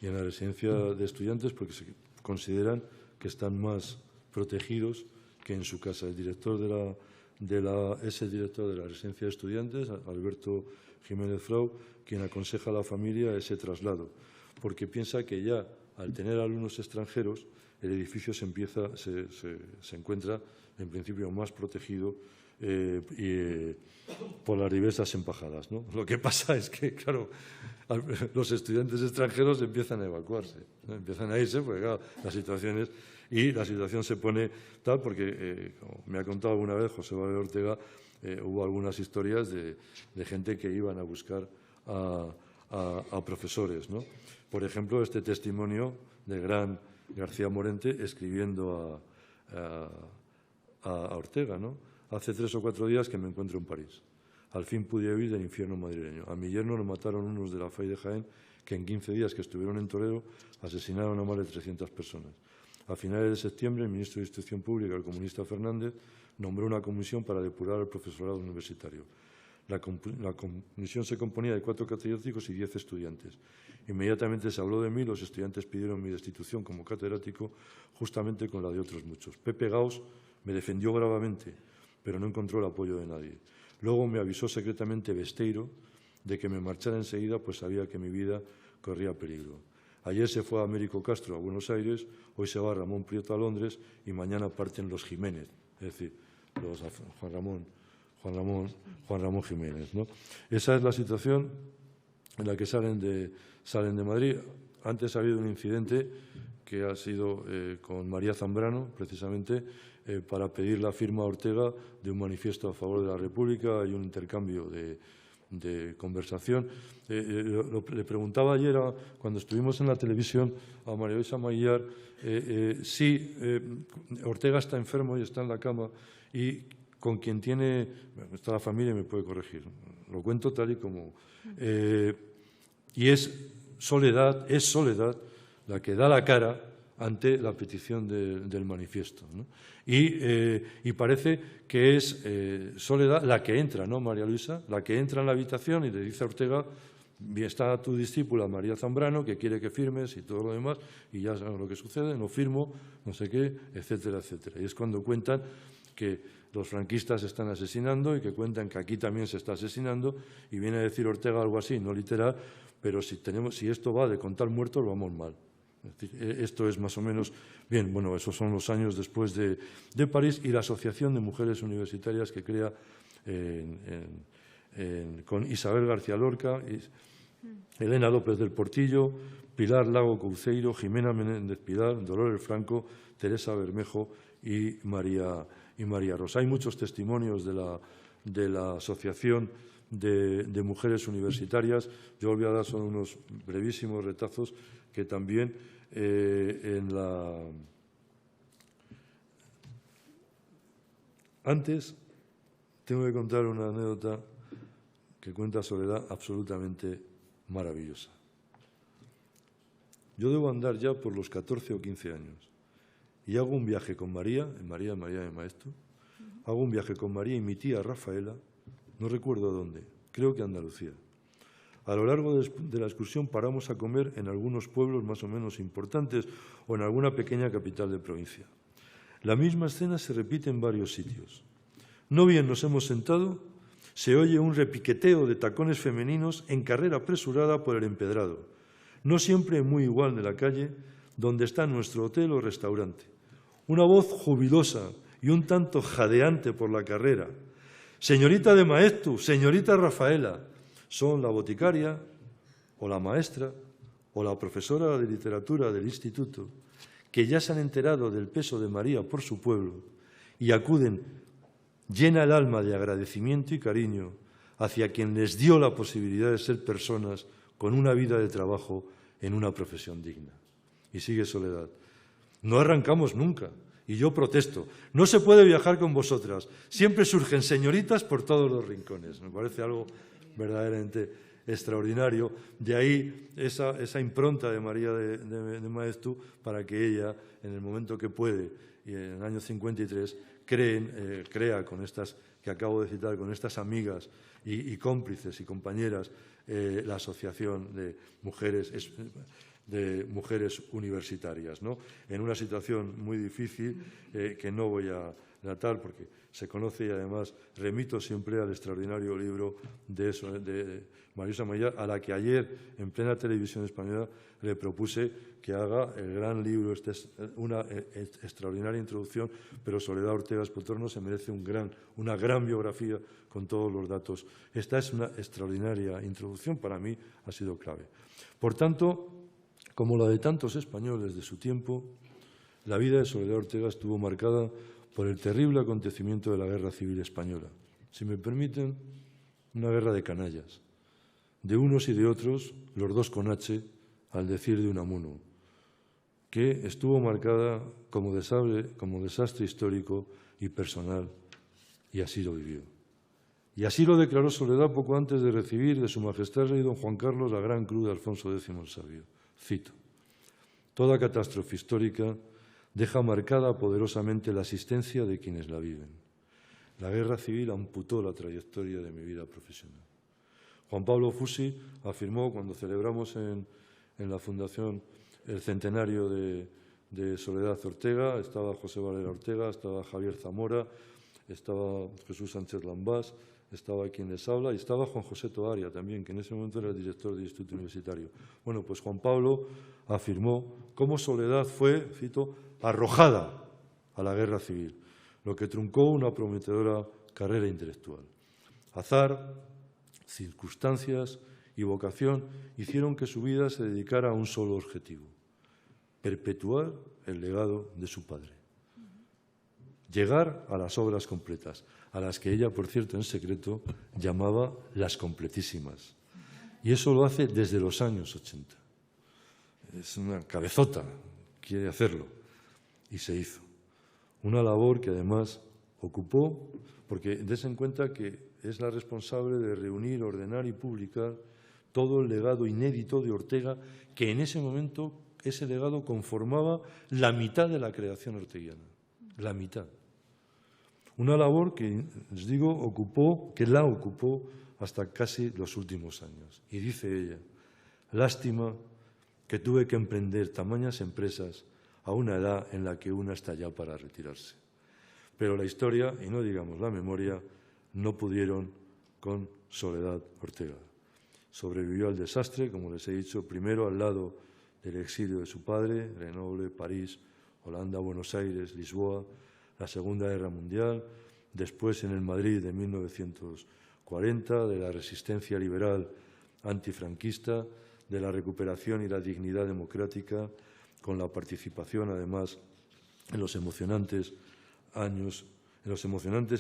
Y en la residencia de estudiantes porque se consideran que están más protegidos que en su casa. El director es el director de la residencia de estudiantes, Alberto Jiménez Frau, quien aconseja a la familia ese traslado, porque piensa que ya al tener alumnos extranjeros el edificio se encuentra en principio más protegido por las diversas embajadas, ¿no? Lo que pasa es que, claro, los estudiantes extranjeros empiezan a evacuarse, ¿no? Empiezan a irse, porque claro, la situación se pone tal, porque, como me ha contado alguna vez José Valero Ortega, hubo algunas historias de gente que iban a buscar a profesores, ¿no? Por ejemplo, este testimonio del gran García Morente escribiendo a Ortega, ¿no? Hace 3 o 4 días que me encuentro en París. Al fin pude huir del infierno madrileño. A mi yerno lo mataron unos de la FAI de Jaén, que en 15 días que estuvieron en Toledo asesinaron a más de 300 personas. A finales de septiembre, el ministro de Instrucción Pública, el comunista Fernández, nombró una comisión para depurar al profesorado universitario. La comisión se componía de 4 catedráticos y 10 estudiantes. Inmediatamente se habló de mí, los estudiantes pidieron mi destitución como catedrático, justamente con la de otros muchos. Pepe Gauss me defendió gravemente, pero no encontró el apoyo de nadie. Luego me avisó secretamente Besteiro de que me marchara enseguida, pues sabía que mi vida corría peligro. Ayer se fue a Américo Castro a Buenos Aires, hoy se va Ramón Prieto a Londres y mañana parten los Jiménez, es decir, los Juan Ramón Jiménez, ¿no? Esa es la situación en la que salen de Madrid. Antes ha habido un incidente que ha sido con María Zambrano, precisamente, para pedir la firma a Ortega de un manifiesto a favor de la República. Hay un intercambio de conversación. Le preguntaba ayer, cuando estuvimos en la televisión, a María Luisa Maguillar si Ortega está enfermo y está en la cama y con quien tiene, está la familia y me puede corregir, lo cuento tal y como, y es Soledad la que da la cara ante la petición del manifiesto, ¿no? Y parece que es Soledad la que entra, ¿no, María Luisa? La que entra en la habitación y le dice a Ortega, está tu discípula María Zambrano, que quiere que firmes y todo lo demás, y ya sabes lo que sucede, no firmo, no sé qué, etcétera, etcétera. Y es cuando cuentan que los franquistas están asesinando y que cuentan que aquí también se está asesinando, y viene a decir Ortega algo así, no literal, pero si esto va de contar muertos, vamos mal. Es decir, esto es más o menos, bien, bueno, esos son los años después de París y la Asociación de Mujeres Universitarias que crea con Isabel García Lorca, Elena López del Portillo, Pilar Lago Couceiro, Jimena Menéndez Pidal, Dolores Franco, Teresa Bermejo y María Rosa. Hay muchos testimonios de la Asociación de Mujeres Universitarias. Yo voy a dar solo unos brevísimos retazos que también Antes tengo que contar una anécdota que cuenta Soledad absolutamente maravillosa. Yo debo andar ya por los 14 o 15 años y hago un viaje con María de Maeztu, hago un viaje con María y mi tía Rafaela, no recuerdo dónde, creo que Andalucía. A lo largo de la excursión paramos a comer en algunos pueblos más o menos importantes o en alguna pequeña capital de provincia. La misma escena se repite en varios sitios. No bien nos hemos sentado, se oye un repiqueteo de tacones femeninos en carrera apresurada por el empedrado, no siempre muy igual de la calle donde está nuestro hotel o restaurante. Una voz jubilosa y un tanto jadeante por la carrera. «Señorita de Maeztu, señorita Rafaela», son la boticaria o la maestra o la profesora de literatura del instituto, que ya se han enterado del peso de María por su pueblo y acuden llena el alma de agradecimiento y cariño hacia quien les dio la posibilidad de ser personas con una vida de trabajo en una profesión digna. Y sigue Soledad. No arrancamos nunca. Y yo protesto. No se puede viajar con vosotras. Siempre surgen señoritas por todos los rincones. Me parece algo verdaderamente extraordinario. De ahí esa impronta de María de Maeztu para que ella, en el momento que puede, y en el año 53, crea con estas que acabo de citar, con estas amigas y cómplices y compañeras, la Asociación de Mujeres Universitarias, ¿no? En una situación muy difícil que no voy a relatar porque se conoce, y además remito siempre al extraordinario libro de Marisa Maillard, a la que ayer en plena televisión española le propuse que haga el gran libro. Esta es una extraordinaria introducción, pero Soledad Ortega Espotorno se merece una gran biografía con todos los datos. Esta es una extraordinaria introducción, para mí ha sido clave. Por tanto, como la de tantos españoles de su tiempo, la vida de Soledad Ortega estuvo marcada por el terrible acontecimiento de la Guerra Civil Española. Si me permiten, una guerra de canallas, de unos y de otros, los dos con H, al decir de Unamuno, que estuvo marcada como desastre histórico y personal, y así lo vivió. Y así lo declaró Soledad poco antes de recibir de Su Majestad el Rey don Juan Carlos la Gran Cruz de Alfonso X el Sabio. Cito: «Toda catástrofe histórica deja marcada poderosamente la existencia de quienes la viven. La guerra civil amputó la trayectoria de mi vida profesional». Juan Pablo Fusi afirmó, cuando celebramos en la Fundación el centenario de Soledad Ortega, estaba José Valera Ortega, estaba Javier Zamora, estaba Jesús Sánchez Lambás, estaba quien les habla, y estaba Juan José Toaria también, que en ese momento era el director del Instituto Universitario. Bueno, pues Juan Pablo afirmó cómo Soledad fue, cito, arrojada a la guerra civil, lo que truncó una prometedora carrera intelectual. Azar, circunstancias y vocación hicieron que su vida se dedicara a un solo objetivo: perpetuar el legado de su padre. Llegar a las obras completas, a las que ella, por cierto, en secreto, llamaba las completísimas. Y eso lo hace desde los años 80. Es una cabezota, quiere hacerlo. Y se hizo. Una labor que además ocupó, porque des en cuenta que es la responsable de reunir, ordenar y publicar todo el legado inédito de Ortega, que en ese momento ese legado conformaba la mitad de la creación orteguiana. La mitad. Una labor que, les digo, la ocupó hasta casi los últimos años. Y dice ella: «Lástima que tuve que emprender tamañas empresas a una edad en la que una está ya para retirarse». Pero la historia, y no digamos la memoria, no pudieron con Soledad Ortega. Sobrevivió al desastre, como les he dicho, primero al lado del exilio de su padre, Grenoble, París, Holanda, Buenos Aires, Lisboa, la Segunda Guerra Mundial, después en el Madrid de 1940, de la resistencia liberal antifranquista, de la recuperación y la dignidad democrática, con la participación, además, en los emocionantes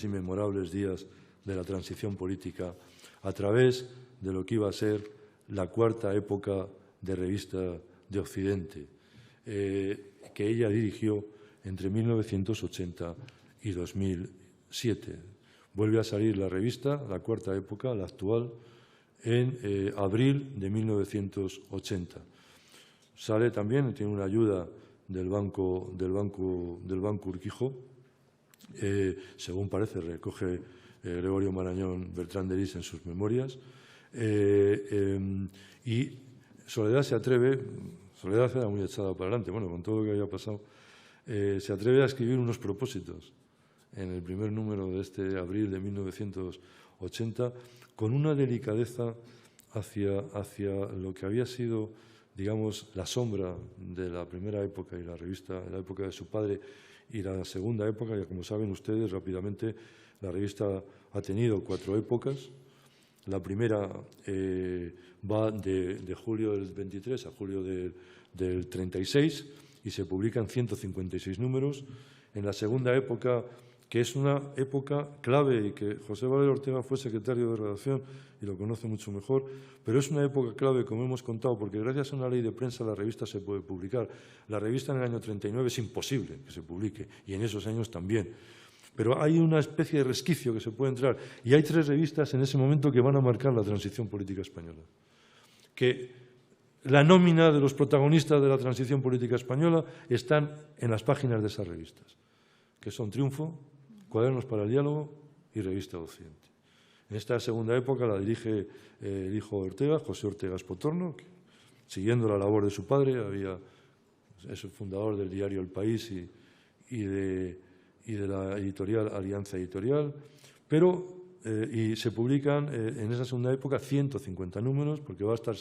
y memorables días de la transición política, a través de lo que iba a ser la cuarta época de Revista de Occidente, que ella dirigió entre 1980 y 2007. Vuelve a salir la revista, la cuarta época, la actual, en abril de 1980. Sale también, tiene una ayuda del Banco Urquijo, según parece, recoge Gregorio Marañón Bertrán de Lis en sus memorias, y Soledad se atreve, Soledad era muy echada para adelante, bueno, con todo lo que había pasado, se atreve a escribir unos propósitos en el primer número de este abril de 1980, con una delicadeza hacia lo que había sido, digamos, la sombra de la primera época y la revista, la época de su padre, y la segunda época, que como saben ustedes rápidamente, la revista ha tenido 4 épocas. La primera va de julio del 23 a julio del 36 y se publican 156 números. En la segunda época, que es una época clave y que José Valera Ortega fue secretario de redacción y lo conoce mucho mejor, pero es una época clave, como hemos contado, porque gracias a una ley de prensa la revista se puede publicar. La revista en el año 39 es imposible que se publique y en esos años también. pero hay una especie de resquicio que se puede entrar. Y hay 3 revistas en ese momento que van a marcar la transición política española. Que la nómina de los protagonistas de la transición política española están en las páginas de esas revistas, que son Triunfo, Cuadernos para el Diálogo y Revista de Occidente. En esta segunda época la dirige el hijo de Ortega, José Ortega Espotorno, que, siguiendo la labor de su padre, es el fundador del diario El País y de la editorial Alianza Editorial, y se publican en esa segunda época 150 números, porque va a estar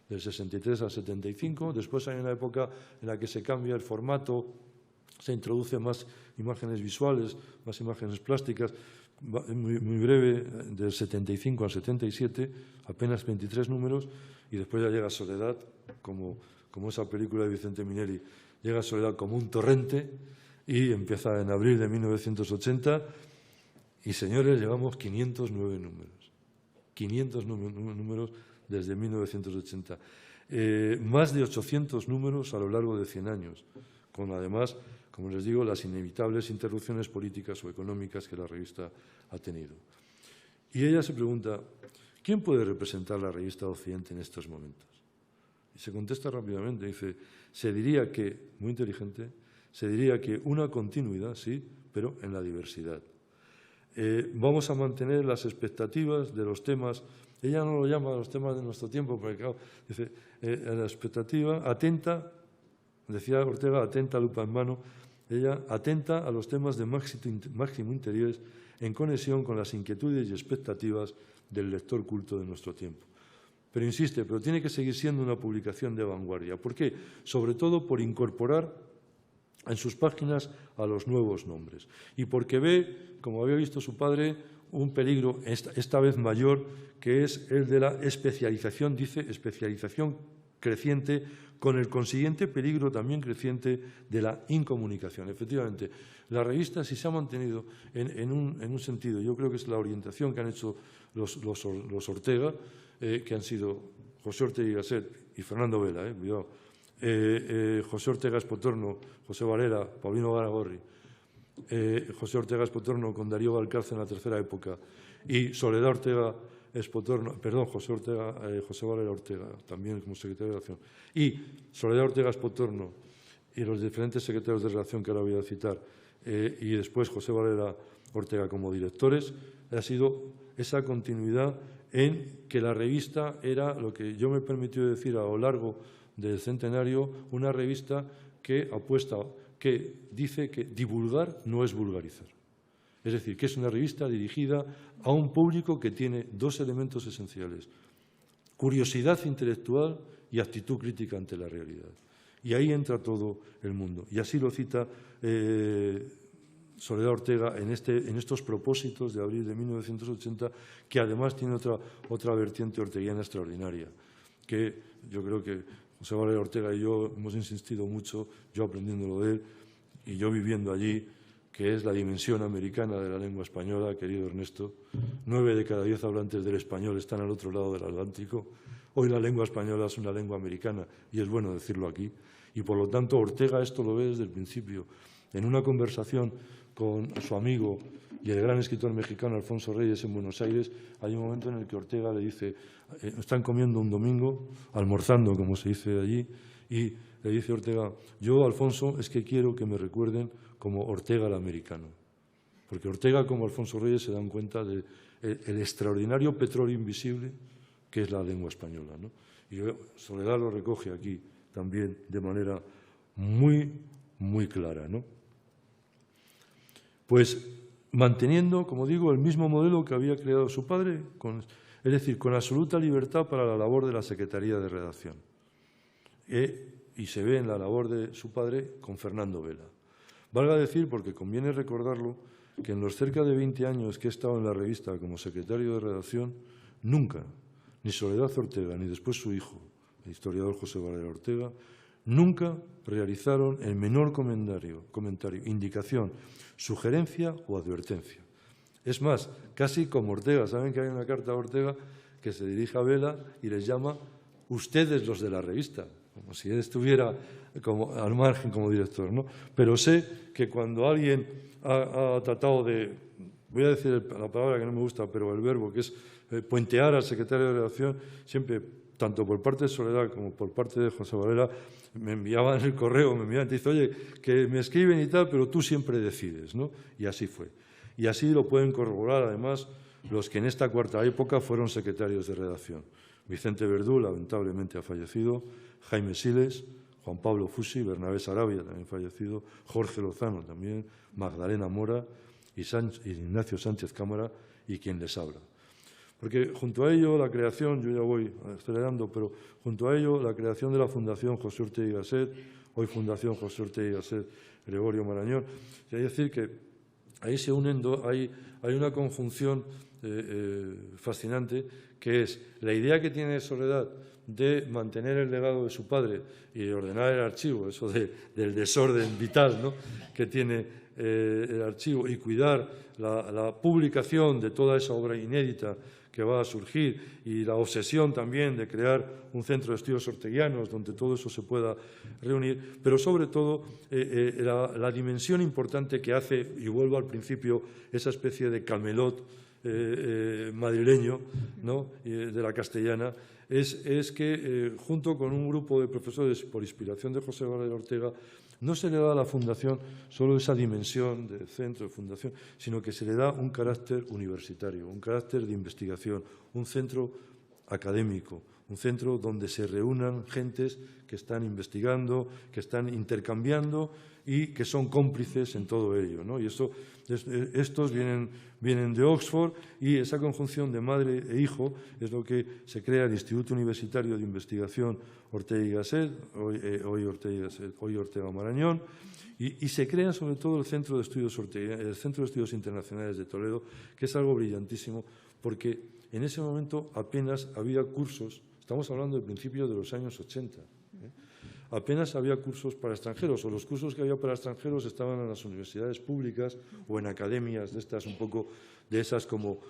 del 63 al 75. Después hay una época en la que se cambia el formato, se introducen más imágenes visuales, más imágenes plásticas, muy breve, del 75 al 77, apenas 23 números, y después ya llega Soledad, como esa película de Vicente Minelli, llega Soledad como un torrente y empieza en abril de 1980 y, señores, llevamos 509 números. 500 números desde 1980. Más de 800 números a lo largo de 100 años, con además, como les digo, las inevitables interrupciones políticas o económicas que la revista ha tenido. Y ella se pregunta, ¿quién puede representar la revista Occidente en estos momentos? Y se contesta rápidamente, dice, se diría que, muy inteligente, se diría que una continuidad, sí, pero en la diversidad. Vamos a mantener las expectativas de los temas, ella no lo llama los temas de nuestro tiempo, porque claro, dice, la expectativa atenta, decía Ortega, atenta, lupa en mano, ella atenta a los temas de máximo interés en conexión con las inquietudes y expectativas del lector culto de nuestro tiempo. Pero insiste, pero tiene que seguir siendo una publicación de vanguardia. ¿Por qué? Sobre todo por incorporar en sus páginas a los nuevos nombres. Y porque ve, como había visto su padre, un peligro esta vez mayor, que es el de la especialización, dice, especialización creciente, con el consiguiente peligro también creciente de la incomunicación. Efectivamente, la revista, si se ha mantenido en un sentido, yo creo que es la orientación que han hecho los Ortega, que han sido José Ortega y Gasset y Fernando Vela, José Ortega Espotorno, José Varela, Paulino Garagorri, José Ortega Espotorno con Darío Valcárcel en la tercera época y Soledad Ortega Espotorno, perdón, José Varela Ortega, también como secretario de Relación, y Soledad Ortega Espotorno y los diferentes secretarios de Relación que ahora voy a citar, y después José Varela Ortega como directores, ha sido esa continuidad en que la revista era lo que yo me he permitido decir a lo largo del centenario, una revista que apuesta, que dice que divulgar no es vulgarizar. Es decir, que es una revista dirigida a un público que tiene 2 elementos esenciales: curiosidad intelectual y actitud crítica ante la realidad. Y ahí entra todo el mundo. Y así lo cita Soledad Ortega en estos propósitos de abril de 1980, que además tiene otra vertiente orteguiana extraordinaria, que yo creo que José Varela Ortega y yo hemos insistido mucho, yo aprendiéndolo de él y yo viviendo allí, que es la dimensión americana de la lengua española, querido Ernesto. 9 de cada 10 hablantes del español están al otro lado del Atlántico. Hoy la lengua española es una lengua americana, y es bueno decirlo aquí. Y por lo tanto Ortega esto lo ve desde el principio. En una conversación con su amigo y el gran escritor mexicano Alfonso Reyes en Buenos Aires, hay un momento en el que Ortega le dice, están comiendo un domingo, almorzando, como se dice allí, y le dice Ortega, yo, Alfonso, es que quiero que me recuerden como Ortega el americano. Porque Ortega, como Alfonso Reyes, se dan cuenta del extraordinario petróleo invisible que es la lengua española, ¿no? Y Soledad lo recoge aquí también de manera muy, muy clara, ¿no? Pues manteniendo, como digo, el mismo modelo que había creado su padre, es decir, con absoluta libertad para la labor de la Secretaría de Redacción. Y se ve en la labor de su padre con Fernando Vela. Valga decir, porque conviene recordarlo, que en los cerca de 20 años que he estado en la revista como secretario de redacción, nunca, ni Soledad Ortega, ni después su hijo, el historiador José Varela Ortega, nunca realizaron el menor comentario, indicación, sugerencia o advertencia. Es más, casi como Ortega, saben que hay una carta a Ortega que se dirige a Vela y les llama ustedes los de la revista. como si él estuviera como al margen como director, ¿no? Pero sé que cuando alguien ha tratado de, voy a decir la palabra que no me gusta, pero el verbo, que es puentear al secretario de redacción, siempre, tanto por parte de Soledad como por parte de José Varela, me enviaban el correo, me enviaban, te dice, oye, que me escriben y tal, pero tú siempre decides, ¿no? Y así fue. Y así lo pueden corroborar, además, los que en esta cuarta época fueron secretarios de redacción. Vicente Verdú, lamentablemente, ha fallecido, Jaime Siles, Juan Pablo Fusi, Bernabé Sarabia, también fallecido, Jorge Lozano también, Magdalena Mora y Ignacio Sánchez Cámara, y quien les habla. Porque junto a ello la creación, yo ya voy acelerando, pero junto a ello la creación de la Fundación José Ortega y Gasset, hoy Fundación José Ortega y Gasset Gregorio Marañón, es decir que ahí se unen, hay una conjunción fascinante, que es la idea que tiene Soledad de mantener el legado de su padre y de ordenar el archivo, eso del desorden vital, ¿no?, que tiene el archivo, y cuidar la publicación de toda esa obra inédita que va a surgir, y la obsesión también de crear un centro de estudios orteguianos donde todo eso se pueda reunir, pero sobre todo la dimensión importante que hace, y vuelvo al principio, esa especie de Camelot madrileño, ¿no?, de la castellana, es que junto con un grupo de profesores, por inspiración de José Varela Ortega, no se le da a la Fundación solo esa dimensión de centro de fundación, sino que se le da un carácter universitario, un carácter de investigación, un centro académico, un centro donde se reúnan gentes que están investigando, que están intercambiando y que son cómplices en todo ello, ¿no? Y estos vienen de Oxford, y esa conjunción de madre e hijo es lo que se crea el Instituto Universitario de Investigación Ortega y Gasset, hoy Ortega Marañón, y se crea sobre todo el Centro de Estudios Internacionales de Toledo, que es algo brillantísimo, porque en ese momento apenas había cursos, estamos hablando de principios de los años 80, apenas había cursos para extranjeros, o los cursos que había para extranjeros estaban en las universidades públicas o en academias de estas, un poco de esas como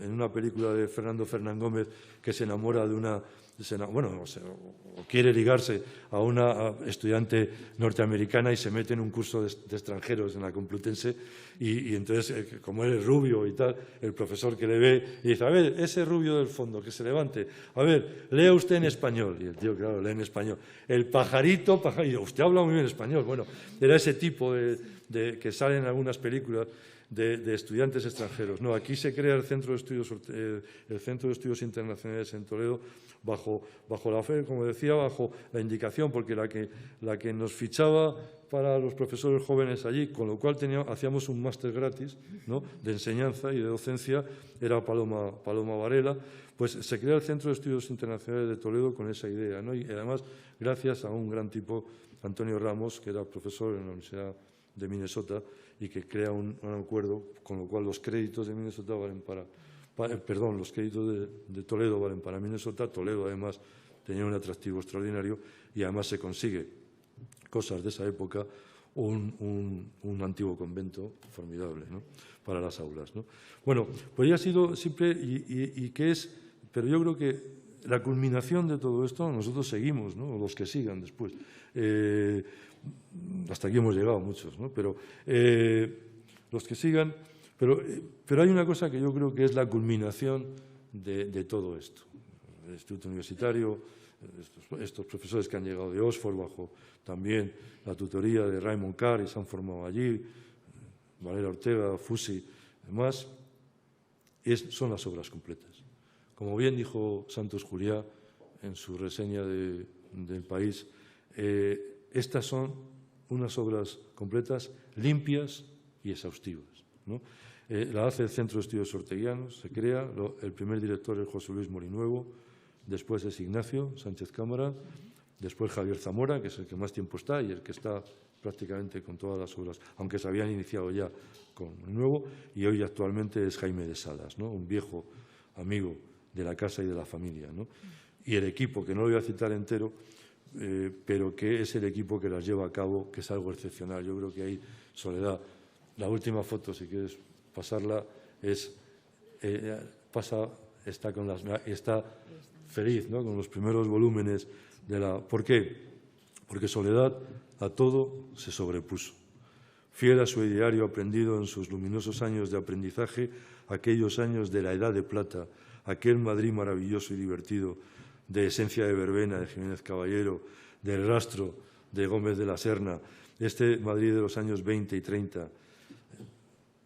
en una película de Fernando Fernán Gómez, que se enamora de una, o quiere ligarse a una estudiante norteamericana y se mete en un curso de extranjeros en la Complutense, y entonces, como él es rubio y tal, el profesor que le ve y dice, a ver, ese rubio del fondo, que se levante, a ver, lea usted en español. Y el tío, claro, lee en español. El pajarito, usted habla muy bien español. Bueno, era ese tipo de que sale en algunas películas de estudiantes extranjeros. No, aquí se crea el Centro de Estudios Internacionales en Toledo bajo la fe, como decía, bajo la indicación, porque la que nos fichaba para los profesores jóvenes allí, con lo cual hacíamos un máster gratis, ¿no?, de enseñanza y de docencia, era Paloma Varela. Pues se crea el Centro de Estudios Internacionales de Toledo con esa idea, ¿no? Y además gracias a un gran tipo, Antonio Ramos, que era profesor en la Universidad de Minnesota, y que crea un acuerdo, con lo cual los créditos de Minnesota los créditos de Toledo valen para Minnesota. Toledo, además, tenía un atractivo extraordinario, y además se consigue, cosas de esa época, un antiguo convento formidable, ¿no?, para las aulas, ¿no? Bueno, pues ya ha sido siempre, y que es, pero yo creo que la culminación de todo esto, nosotros seguimos, ¿no?, los que sigan después. Hasta aquí hemos llegado muchos, ¿no?, pero los que sigan, pero hay una cosa que yo creo que es la culminación de todo esto. El Instituto Universitario, estos profesores que han llegado de Oxford bajo también la tutoría de Raymond Carr y se han formado allí, Varela Ortega, Fusi, demás, son las obras completas. Como bien dijo Santos Juliá en su reseña del País, estas son unas obras completas, limpias y exhaustivas, ¿no? La hace el Centro de Estudios Orteguianos, se crea, el primer director es José Luis Morinuevo, después es Ignacio Sánchez Cámara, después Javier Zamora, que es el que más tiempo está y el que está prácticamente con todas las obras, aunque se habían iniciado ya con Morinuevo, y hoy actualmente es Jaime de Salas, ¿no?, un viejo amigo de la casa y de la familia, ¿no? Y el equipo, que no lo voy a citar entero, pero que es el equipo que las lleva a cabo, que es algo excepcional. Yo creo que ahí, Soledad, la última foto, si quieres pasarla, está feliz, ¿no?, con los primeros volúmenes ¿Por qué? Porque Soledad a todo se sobrepuso. Fiel a su ideario aprendido en sus luminosos años de aprendizaje, aquellos años de la Edad de Plata, aquel Madrid maravilloso y divertido, de Esencia de Verbena, de Jiménez Caballero, del Rastro, de Gómez de la Serna, este Madrid de los años 20 y 30,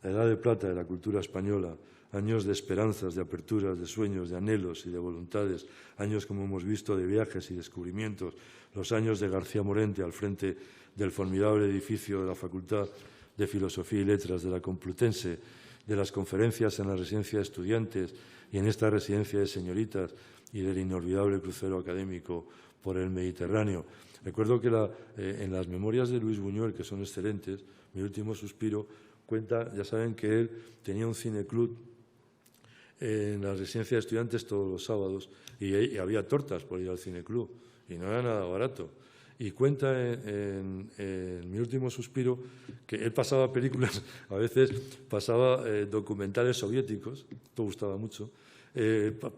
la Edad de Plata de la cultura española, años de esperanzas, de aperturas, de sueños, de anhelos y de voluntades, años, como hemos visto, de viajes y descubrimientos, los años de García Morente al frente del formidable edificio de la Facultad de Filosofía y Letras de la Complutense, de las conferencias en la residencia de estudiantes y en esta residencia de señoritas y del inolvidable crucero académico por el Mediterráneo. Recuerdo que en las memorias de Luis Buñuel, que son excelentes, Mi último suspiro, cuenta, ya saben que él tenía un cineclub en la residencia de estudiantes todos los sábados y había tortas por ir al cineclub y no era nada barato. Y cuenta en Mi último suspiro que él pasaba películas, a veces pasaba documentales soviéticos, esto gustaba mucho,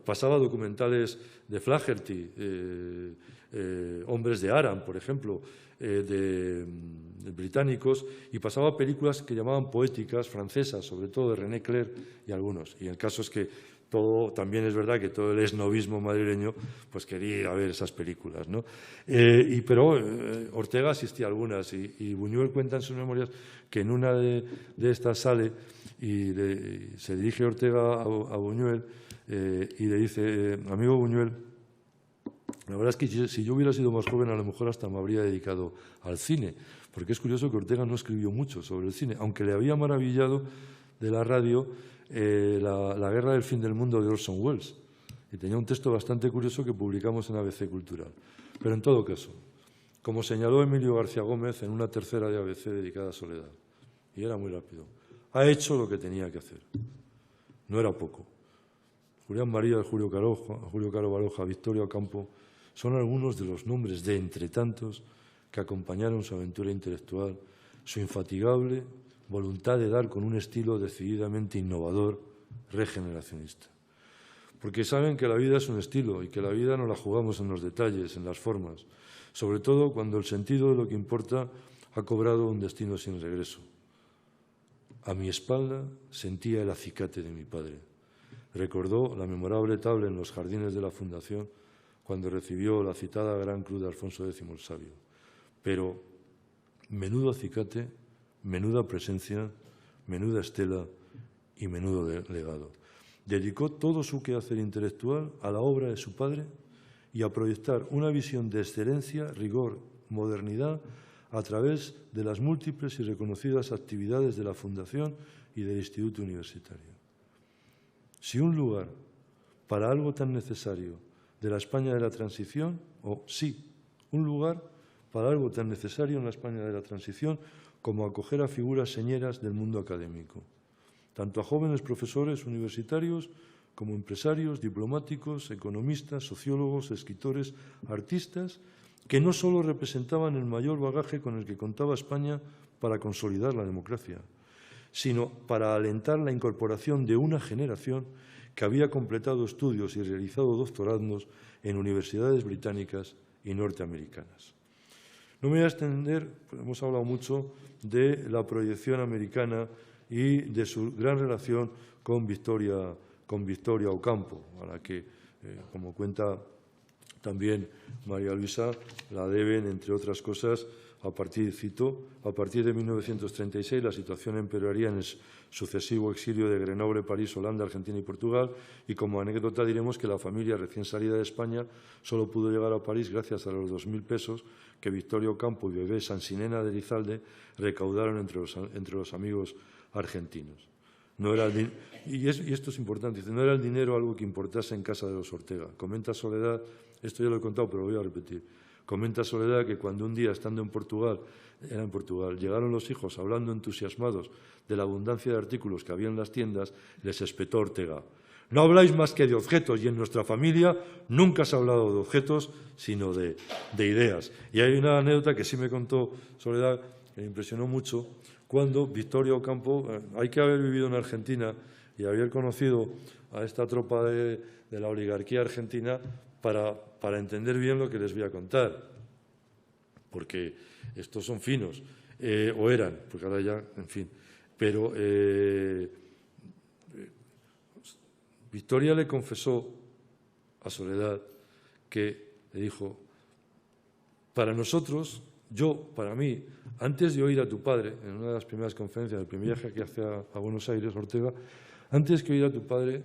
pasaba documentales de Flaherty, Hombres de Aran, por ejemplo, de británicos, y pasaba películas que llamaban poéticas, francesas, sobre todo de René Clair y algunos. Y el caso es que también es verdad que todo el esnovismo madrileño pues quería ir a ver esas películas, ¿no? Pero Ortega asistía a algunas y Buñuel cuenta en sus memorias que en una de estas sale y se dirige Ortega a Buñuel y le dice, amigo Buñuel, la verdad es que si yo hubiera sido más joven a lo mejor hasta me habría dedicado al cine, porque es curioso que Ortega no escribió mucho sobre el cine, aunque le había maravillado de la radio la guerra del fin del mundo de Orson Welles, y tenía un texto bastante curioso que publicamos en ABC Cultural. Pero en todo caso, como señaló Emilio García Gómez en una tercera de ABC dedicada a Soledad, y era muy rápido, ha hecho lo que tenía que hacer. No era poco. Julián María, Julio Caro Baroja, Victorio Ocampo son algunos de los nombres de entre tantos que acompañaron su aventura intelectual, su infatigable voluntad de dar con un estilo decididamente innovador, regeneracionista. Porque saben que la vida es un estilo y que la vida no la jugamos en los detalles, en las formas, sobre todo cuando el sentido de lo que importa ha cobrado un destino sin regreso. A mi espalda sentía el acicate de mi padre. Recordó la memorable tabla en los jardines de la Fundación cuando recibió la citada Gran Cruz de Alfonso X el Sabio. Pero menudo acicate, menuda presencia, menuda estela y menudo legado. Dedicó todo su quehacer intelectual a la obra de su padre y a proyectar una visión de excelencia, rigor, modernidad a través de las múltiples y reconocidas actividades de la Fundación y del Instituto Universitario. Si un lugar para algo tan necesario de la España de la Transición, un lugar para algo tan necesario en la España de la Transición como acoger a figuras señeras del mundo académico, tanto a jóvenes profesores universitarios como empresarios, diplomáticos, economistas, sociólogos, escritores, artistas, que no solo representaban el mayor bagaje con el que contaba España para consolidar la democracia, sino para alentar la incorporación de una generación que había completado estudios y realizado doctorados en universidades británicas y norteamericanas. No me voy a extender, hemos hablado mucho de la proyección americana y de su gran relación con Victoria Ocampo, a la que, como cuenta también María Luisa, la deben, entre otras cosas, a partir de 1936 la situación empeoraría en el sucesivo exilio de Grenoble, París, Holanda, Argentina y Portugal, y como anécdota diremos que la familia recién salida de España solo pudo llegar a París gracias a los 2.000 pesos que Victoria Ocampo y bebé Sansinena de Elizalde recaudaron entre los amigos argentinos. No era y esto es importante, no era el dinero algo que importase en casa de los Ortega. Comenta Soledad, esto ya lo he contado pero lo voy a repetir, comenta Soledad que cuando un día, estando en Portugal, llegaron los hijos hablando entusiasmados de la abundancia de artículos que había en las tiendas, les espetó Ortega: no habláis más que de objetos y en nuestra familia nunca se ha hablado de objetos, sino de ideas. Y hay una anécdota que sí me contó Soledad, que me impresionó mucho, cuando Victoria Ocampo, hay que haber vivido en Argentina y haber conocido a esta tropa de la oligarquía argentina para entender bien lo que les voy a contar, porque estos son finos, o eran, porque ahora ya, en fin. Pero Victoria le confesó a Soledad que le dijo: para nosotros, para mí, antes de oír a tu padre, en una de las primeras conferencias, del primer viaje que hace a Buenos Aires, Ortega, antes que oír a tu padre,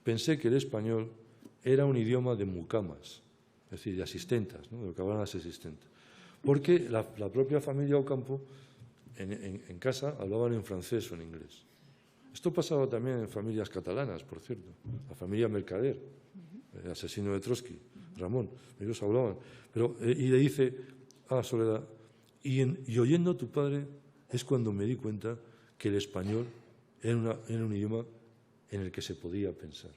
pensé que el español era un idioma de mucamas, es decir, de asistentas, ¿no?, de lo que hablan las asistentes. Porque la propia familia Ocampo, en casa, hablaban en francés o en inglés. Esto pasaba también en familias catalanas, por cierto. La familia Mercader, el asesino de Trotsky, Ramón, ellos hablaban. Y le dice a Soledad: y oyendo a tu padre es cuando me di cuenta que el español era un idioma en el que se podía pensar,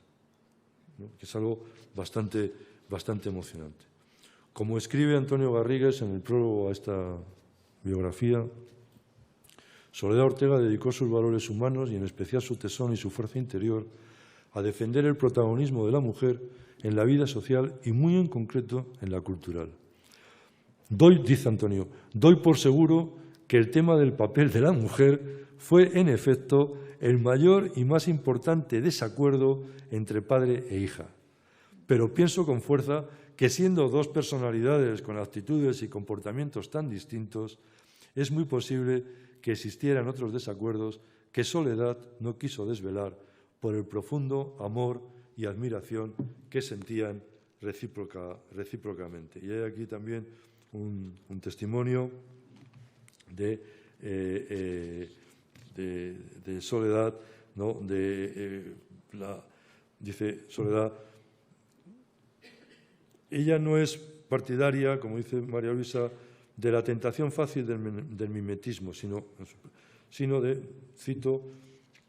¿no?, que es algo bastante emocionante. Como escribe Antonio Garrigues en el prólogo a esta biografía, Soledad Ortega dedicó sus valores humanos y en especial su tesón y su fuerza interior a defender el protagonismo de la mujer en la vida social y muy en concreto en la cultural. Dice Antonio, doy por seguro que el tema del papel de la mujer fue en efecto el mayor y más importante desacuerdo entre padre e hija. Pero pienso con fuerza que siendo dos personalidades con actitudes y comportamientos tan distintos, es muy posible que existieran otros desacuerdos que Soledad no quiso desvelar por el profundo amor y admiración que sentían recíprocamente. Y hay aquí también un testimonio de Soledad, ¿no?, dice Soledad: ella no es partidaria, como dice María Luisa, de la tentación fácil del mimetismo, sino de, cito,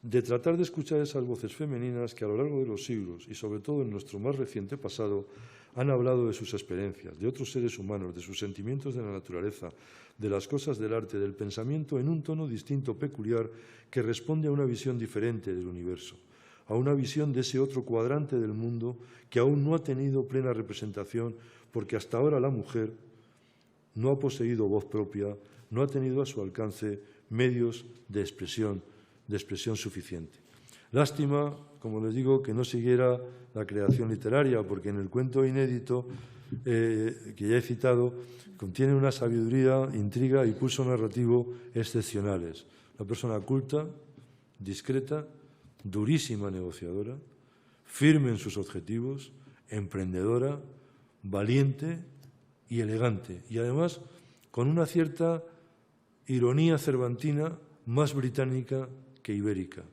de tratar de escuchar esas voces femeninas que a lo largo de los siglos y sobre todo en nuestro más reciente pasado han hablado de sus experiencias, de otros seres humanos, de sus sentimientos de la naturaleza, de las cosas del arte, del pensamiento en un tono distinto, peculiar, que responde a una visión diferente del universo, a una visión de ese otro cuadrante del mundo que aún no ha tenido plena representación porque hasta ahora la mujer no ha poseído voz propia, no ha tenido a su alcance medios de expresión suficiente. Lástima, como les digo, que no siguiera la creación literaria, porque en el cuento inédito que ya he citado contiene una sabiduría, intriga y pulso narrativo excepcionales. Una persona culta, discreta, durísima negociadora, firme en sus objetivos, emprendedora, valiente y elegante, y además con una cierta ironía cervantina más británica que ibérica.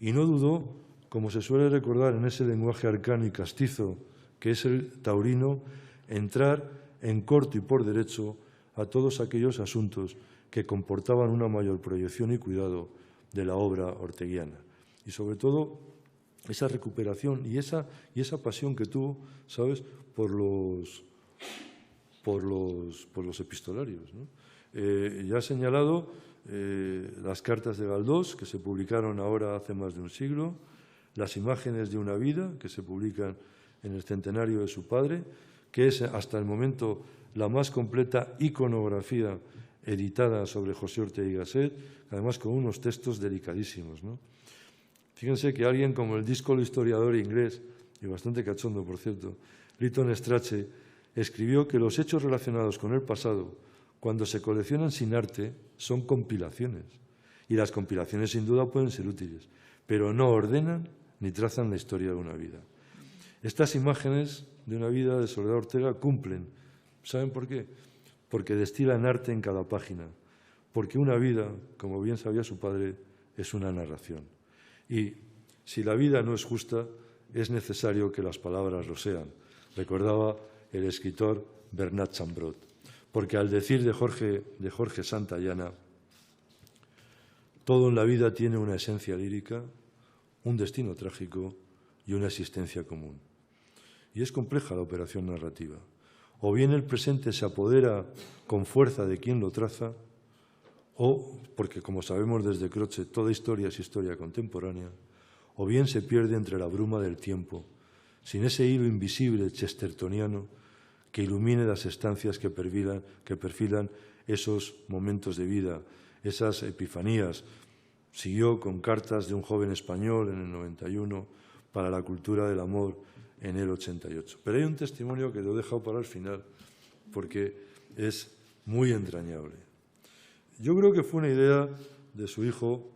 Y no dudó, como se suele recordar en ese lenguaje arcano y castizo que es el taurino, entrar en corto y por derecho a todos aquellos asuntos que comportaban una mayor proyección y cuidado de la obra orteguiana. Y sobre todo esa recuperación y esa pasión que tuvo, ¿sabes?, por los epistolarios, ¿no? Ya he señalado las cartas de Galdós, que se publicaron ahora hace más de un siglo, las imágenes de una vida, que se publican en el centenario de su padre, que es hasta el momento la más completa iconografía editada sobre José Ortega y Gasset, además con unos textos delicadísimos, ¿no? Fíjense que alguien como el díscolo historiador inglés, y bastante cachondo, por cierto, Lytton Strachey, escribió que los hechos relacionados con el pasado, cuando se coleccionan sin arte, son compilaciones. Y las compilaciones, sin duda, pueden ser útiles, pero no ordenan ni trazan la historia de una vida. Estas imágenes de una vida de Soledad Ortega cumplen. ¿Saben por qué? Porque destilan arte en cada página. Porque una vida, como bien sabía su padre, es una narración. Y si la vida no es justa, es necesario que las palabras lo sean. Recordaba el escritor Bernat Chambrot. Porque al decir de Jorge Santayana, todo en la vida tiene una esencia lírica, un destino trágico y una existencia común. Y es compleja la operación narrativa. O bien el presente se apodera con fuerza de quien lo traza, o, porque como sabemos desde Croce, toda historia es historia contemporánea, o bien se pierde entre la bruma del tiempo, sin ese hilo invisible chestertoniano que ilumine las estancias que perfilan esos momentos de vida, esas epifanías. Siguió con cartas de un joven español en el 91 para la cultura del amor en el 88. Pero hay un testimonio que lo he dejado para el final porque es muy entrañable. Yo creo que fue una idea de su hijo,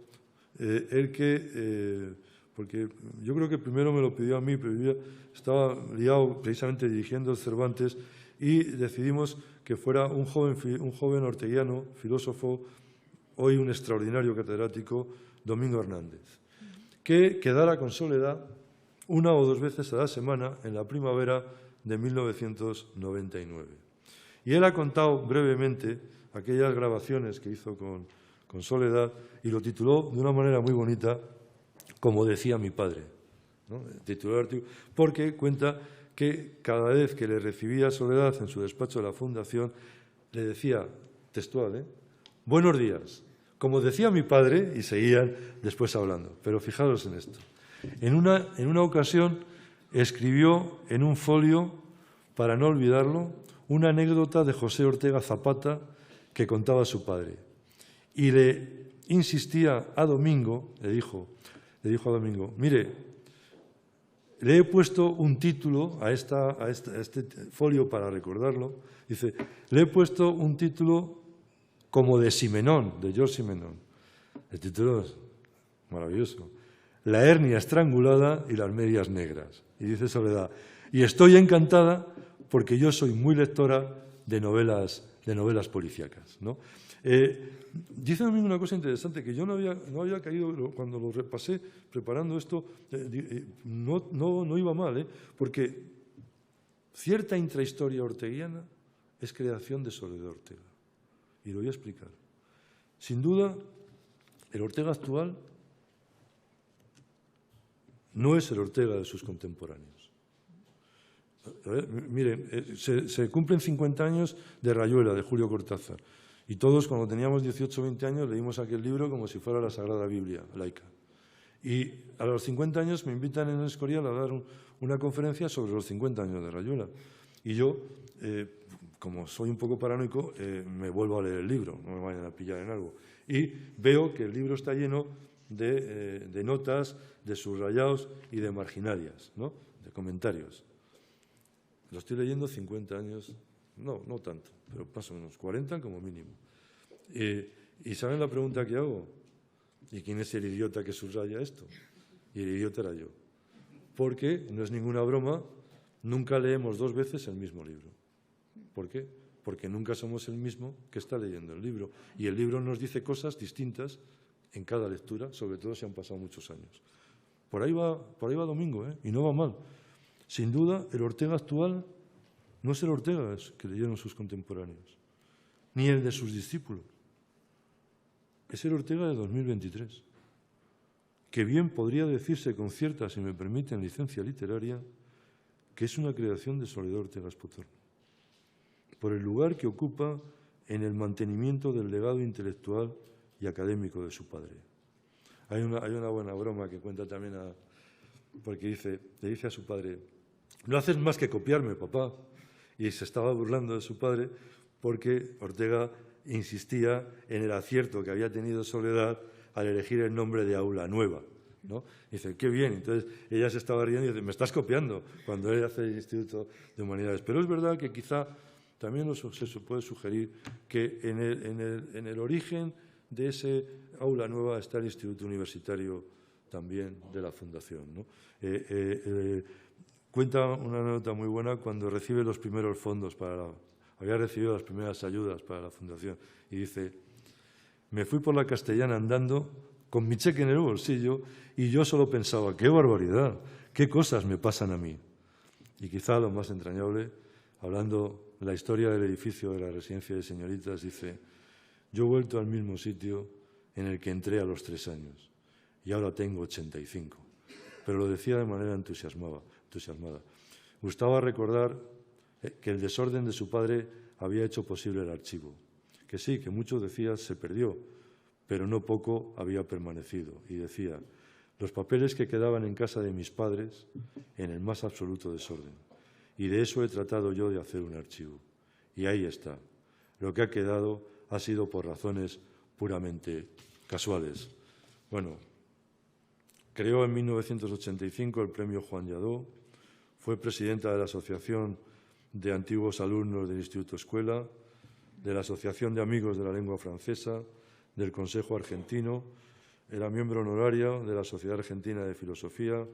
porque yo creo que primero me lo pidió a mí, pero yo estaba liado precisamente dirigiendo el Cervantes y decidimos que fuera un joven orteguiano, filósofo, hoy un extraordinario catedrático, Domingo Hernández, que quedara con Soledad 1 o 2 veces a la semana en la primavera de 1999. Y él ha contado brevemente aquellas grabaciones que hizo con Soledad y lo tituló de una manera muy bonita, Como decía mi padre, ¿no? Tituló el artículo, porque cuenta que cada vez que le recibía Soledad en su despacho de la Fundación, le decía, textual, buenos días, como decía mi padre, y seguían después hablando. Pero fijaros en esto. En una ocasión escribió en un folio, para no olvidarlo, una anécdota de José Ortega Zapata que contaba su padre. Y le insistía a Domingo, le dijo a Domingo, mire, le he puesto un título a este folio para recordarlo. Dice, le he puesto un título como de Simenón, de George Simenón. El título es maravilloso. La hernia estrangulada y las medias negras. Y dice Soledad, y estoy encantada porque yo soy muy lectora de novelas policíacas, ¿no? Dice también una cosa interesante, que yo no había caído, cuando lo repasé preparando esto, no iba mal, porque cierta intrahistoria orteguiana es creación de Soledad Ortega. Y lo voy a explicar. Sin duda, el Ortega actual no es el Ortega de sus contemporáneos. Miren, se cumplen 50 años de Rayuela, de Julio Cortázar. Y todos, cuando teníamos 18 o 20 años, leímos aquel libro como si fuera la Sagrada Biblia laica. Y a los 50 años me invitan en el Escorial a dar una conferencia sobre los 50 años de Rayuela. Y yo, como soy un poco paranoico, me vuelvo a leer el libro, no me vayan a pillar en algo. Y veo que el libro está lleno de notas, de subrayados y de marginarias, ¿no? De comentarios. Lo estoy leyendo 50 años, no tanto, pero más o menos 40 como mínimo. ¿Y saben la pregunta que hago? ¿Y quién es el idiota que subraya esto? Y el idiota era yo. Porque, no es ninguna broma, nunca leemos 2 veces el mismo libro. ¿Por qué? Porque nunca somos el mismo que está leyendo el libro. Y el libro nos dice cosas distintas en cada lectura, sobre todo si han pasado muchos años. Por ahí va Domingo, y no va mal. Sin duda, el Ortega actual no es el Ortega que leyeron sus contemporáneos, ni el de sus discípulos. Es el Ortega de 2023, que bien podría decirse con cierta, si me permiten, licencia literaria, que es una creación de Soledad Ortega Espotorno, por el lugar que ocupa en el mantenimiento del legado intelectual y académico de su padre. Hay una buena broma que cuenta también, porque le dice a su padre, no haces más que copiarme, papá. Y se estaba burlando de su padre porque Ortega insistía en el acierto que había tenido Soledad al elegir el nombre de Aula Nueva, ¿no? Y dice, qué bien. Entonces ella se estaba riendo y dice, me estás copiando, cuando él hace el Instituto de Humanidades. Pero es verdad que quizá también se puede sugerir que en el origen de ese Aula Nueva está el Instituto Universitario también de la Fundación, ¿no? Cuenta una anécdota muy buena cuando recibe los primeros fondos había recibido las primeras ayudas para la Fundación y dice, me fui por la Castellana andando con mi cheque en el bolsillo y yo solo pensaba, qué barbaridad, qué cosas me pasan a mí. Y quizá lo más entrañable, hablando de la historia del edificio de la residencia de señoritas, dice, yo he vuelto al mismo sitio en el que entré a los 3 años y ahora tengo 85. Pero lo decía de manera entusiasmada. Gustaba recordar que el desorden de su padre había hecho posible el archivo. Que sí, que mucho, decía, se perdió, pero no poco había permanecido. Y decía, Los papeles que quedaban en casa de mis padres en el más absoluto desorden. Y de eso he tratado yo de hacer un archivo. Y ahí está. Lo que ha quedado ha sido por razones puramente casuales. Bueno, creó en 1985 el Premio Juan Lladó, fue presidenta de la Asociación de Antiguos Alumnos del Instituto Escuela, de la Asociación de Amigos de la Lengua Francesa, del Consejo Argentino, era miembro honoraria de la Sociedad Argentina de Filosofía,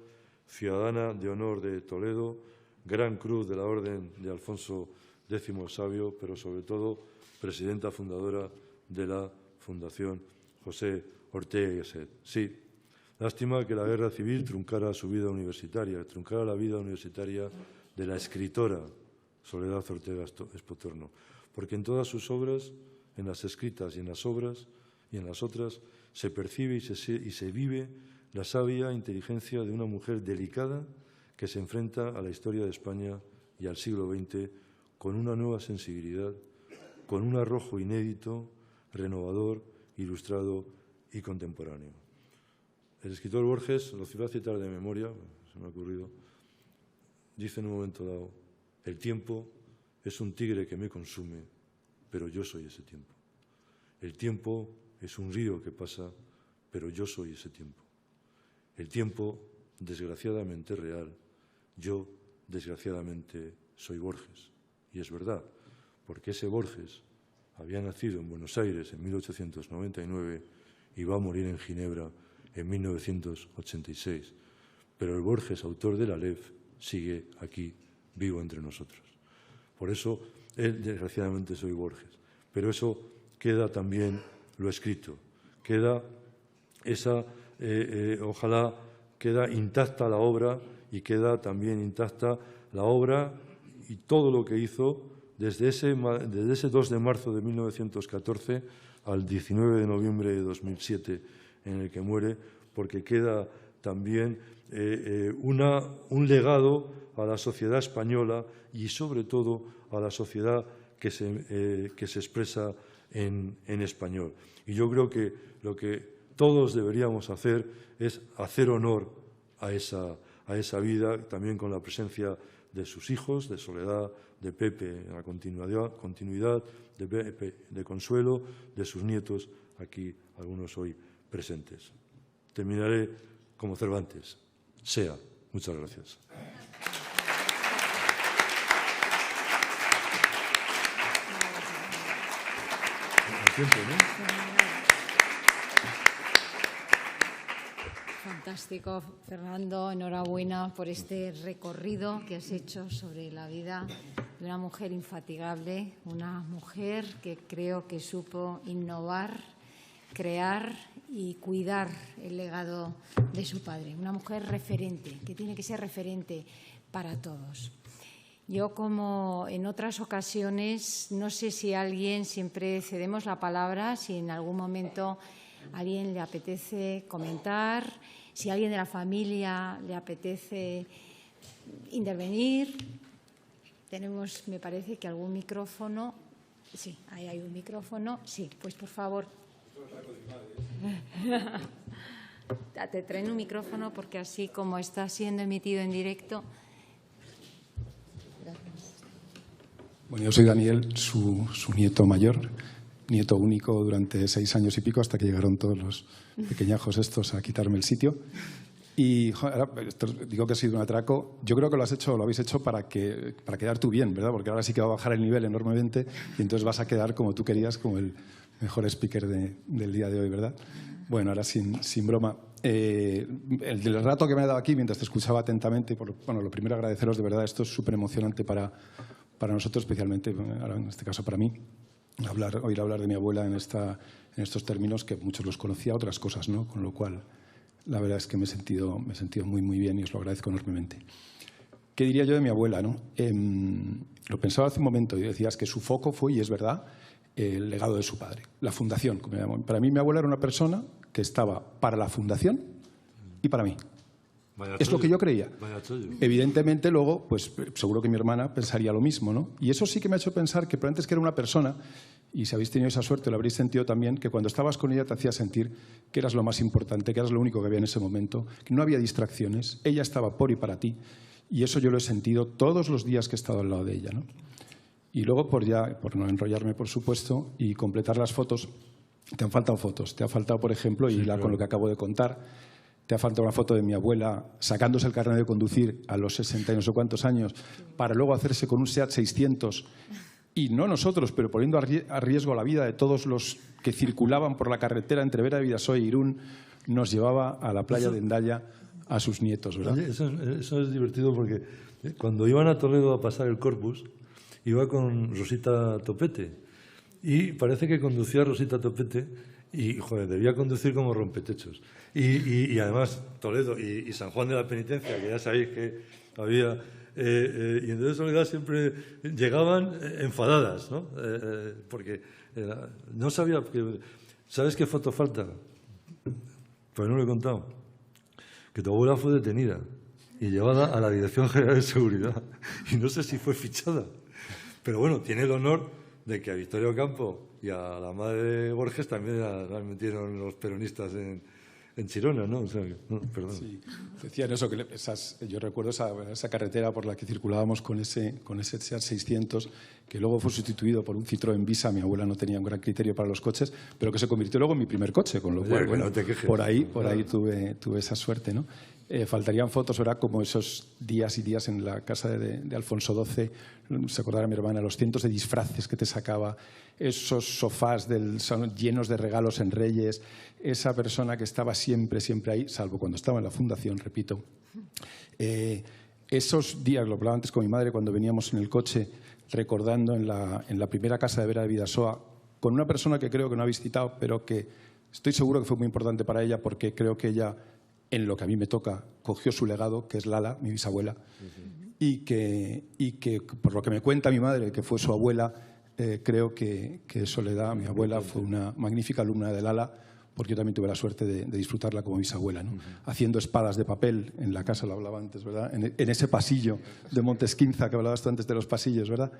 ciudadana de honor de Toledo, Gran Cruz de la Orden de Alfonso X el Sabio, pero sobre todo presidenta fundadora de la Fundación José Ortega y Gasset. Sí, lástima que la guerra civil truncara su vida universitaria, truncara la vida universitaria de la escritora Soledad Ortega Espotorno, porque en todas sus obras, en las escritas y en las obras y en las otras, se percibe y se vive la sabia inteligencia de una mujer delicada que se enfrenta a la historia de España y al siglo XX con una nueva sensibilidad, con un arrojo inédito, renovador, ilustrado y contemporáneo. El escritor Borges, lo voy a citar de memoria, se me ha ocurrido, dice en un momento dado: el tiempo es un tigre que me consume, pero yo soy ese tiempo. El tiempo es un río que pasa, pero yo soy ese tiempo. El tiempo, desgraciadamente, es real. Yo, desgraciadamente, soy Borges. Y es verdad, porque ese Borges había nacido en Buenos Aires en 1899 y va a morir en Ginebra en 1986. Pero el Borges, autor del Aleph, sigue aquí, vivo entre nosotros. Por eso, él, desgraciadamente, soy Borges. Pero eso queda también lo escrito, queda esa, ojalá queda intacta la obra y queda también intacta la obra y todo lo que hizo desde ese 2 de marzo de 1914 al 19 de noviembre de 2007, en el que muere, porque queda también un legado a la sociedad española y, sobre todo, a la sociedad que se expresa en español. Y yo creo que lo que todos deberíamos hacer es hacer honor a esa vida, también con la presencia de sus hijos, de Soledad, de Pepe, en la continuidad de Pepe, de Consuelo, de sus nietos, aquí algunos hoy presentes. Terminaré como Cervantes. Sea. Muchas gracias. Tiempo, ¿no? Fantástico, Fernando. Enhorabuena por este recorrido que has hecho sobre la vida de una mujer infatigable, una mujer que creo que supo innovar, crear y cuidar el legado de su padre. Una mujer referente, que tiene que ser referente para todos. Yo, como en otras ocasiones, no sé si alguien, siempre cedemos la palabra, si en algún momento a alguien le apetece comentar, si a alguien de la familia le apetece intervenir. Tenemos, me parece, que algún micrófono. Sí, ahí hay un micrófono. Sí, pues por favor. Te traen un micrófono porque así como está siendo emitido en directo. Bueno, yo soy Daniel, su nieto mayor, nieto único durante 6 años y pico, hasta que llegaron todos los pequeñajos estos a quitarme el sitio. Y ahora, esto, digo que ha sido un atraco. Yo creo que lo habéis hecho para quedar tú bien, ¿verdad? Porque ahora sí que va a bajar el nivel enormemente y entonces vas a quedar como tú querías, como el mejor speaker del día de hoy, ¿verdad? Bueno, ahora sin broma. El rato que me ha dado aquí, mientras te escuchaba atentamente, bueno, lo primero agradeceros de verdad, esto es súper emocionante para nosotros, especialmente, ahora en este caso para mí, oír hablar de mi abuela en estos términos, que muchos los conocía, otras cosas, ¿no? Con lo cual, la verdad es que me he sentido muy, muy bien y os lo agradezco enormemente. ¿Qué diría yo de mi abuela, no? Lo pensaba hace un momento y decías que su foco fue, y es verdad, el legado de su padre, la fundación, como me llamo. Para mí, mi abuela era una persona que estaba para la fundación y para mí. Es lo que yo creía. Evidentemente, luego, pues seguro que mi hermana pensaría lo mismo, ¿no? Y eso sí que me ha hecho pensar que, pero antes que era una persona Y si habéis tenido esa suerte, lo habréis sentido también, que cuando estabas con ella te hacía sentir que eras lo más importante, que eras lo único que había en ese momento, que no había distracciones, ella estaba por y para ti. Y eso yo lo he sentido todos los días que he estado al lado de ella, ¿no? Y luego, por no enrollarme, por supuesto, y completar las fotos, te han faltado fotos. Te ha faltado, por ejemplo, con lo que acabo de contar, te ha faltado una foto de mi abuela sacándose el carnet de conducir a los 60 y no sé cuántos años, para luego hacerse con un SEAT 600, y no nosotros, pero poniendo a riesgo la vida de todos los que circulaban por la carretera entre Vera de Bidasoa y Irún, nos llevaba a la playa de Hendaya a sus nietos, ¿verdad? Oye, eso es divertido porque cuando iban a Toledo a pasar el Corpus, iba con Rosita Topete. Y parece que conducía Rosita Topete y, joder, debía conducir como rompetechos. Y además Toledo y San Juan de la Penitencia, que ya sabéis que había... y entonces Soledad siempre llegaban enfadadas, ¿no? Porque no sabía... ¿Sabes qué foto falta? Pues no lo he contado. Que tu abuela fue detenida y llevada a la Dirección General de Seguridad. Y no sé si fue fichada. Pero bueno, tiene el honor de que a Victoria Ocampo y a la madre de Borges también la metieron los peronistas en Chirona, ¿no? O sea, no, perdón. Sí, decían eso, que yo recuerdo esa carretera por la que circulábamos con ese SEAT 600, que luego fue sustituido por un Citroën Visa. Mi abuela no tenía un gran criterio para los coches, pero que se convirtió luego en mi primer coche, con lo cual, bueno, no te quejes. por ahí tuve esa suerte, ¿no? Faltarían fotos, ¿verdad?, como esos días y días en la casa de Alfonso XII, se acordará mi hermana, los cientos de disfraces que te sacaba, esos sofás llenos de regalos en Reyes, esa persona que estaba siempre ahí, salvo cuando estaba en la fundación, repito. Esos días, lo hablaba antes con mi madre cuando veníamos en el coche, recordando en la primera casa de Vera de Bidasoa, con una persona que creo que no habéis citado, pero que estoy seguro que fue muy importante para ella, porque creo que ella, en lo que a mí me toca, cogió su legado, que es Lala, mi bisabuela, y que por lo que me cuenta mi madre, que fue su abuela, creo que Soledad, mi abuela, fue una magnífica alumna de Lala, porque yo también tuve la suerte de disfrutarla como bisabuela, ¿no? Haciendo espadas de papel en la casa, lo hablaba antes, ¿verdad? En ese pasillo de Montesquinza, que hablabas tú antes de los pasillos, ¿verdad?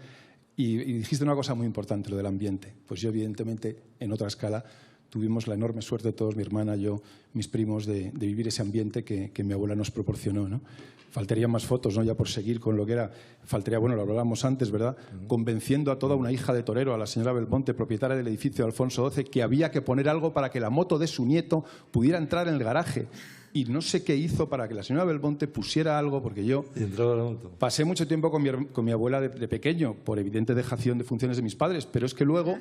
Y dijiste una cosa muy importante, lo del ambiente. Pues yo, evidentemente, en otra escala, tuvimos la enorme suerte, todos, mi hermana, yo, mis primos, de vivir ese ambiente que mi abuela nos proporcionó, ¿no? Faltarían más fotos, ¿no?, ya por seguir con lo que era. Faltaría, bueno, lo hablábamos antes, ¿verdad?, convenciendo a toda una hija de torero, a la señora Belmonte, propietaria del edificio de Alfonso XII, que había que poner algo para que la moto de su nieto pudiera entrar en el garaje. Y no sé qué hizo para que la señora Belmonte pusiera algo, porque yo pasé mucho tiempo con mi abuela de pequeño, por evidente dejación de funciones de mis padres, pero es que luego,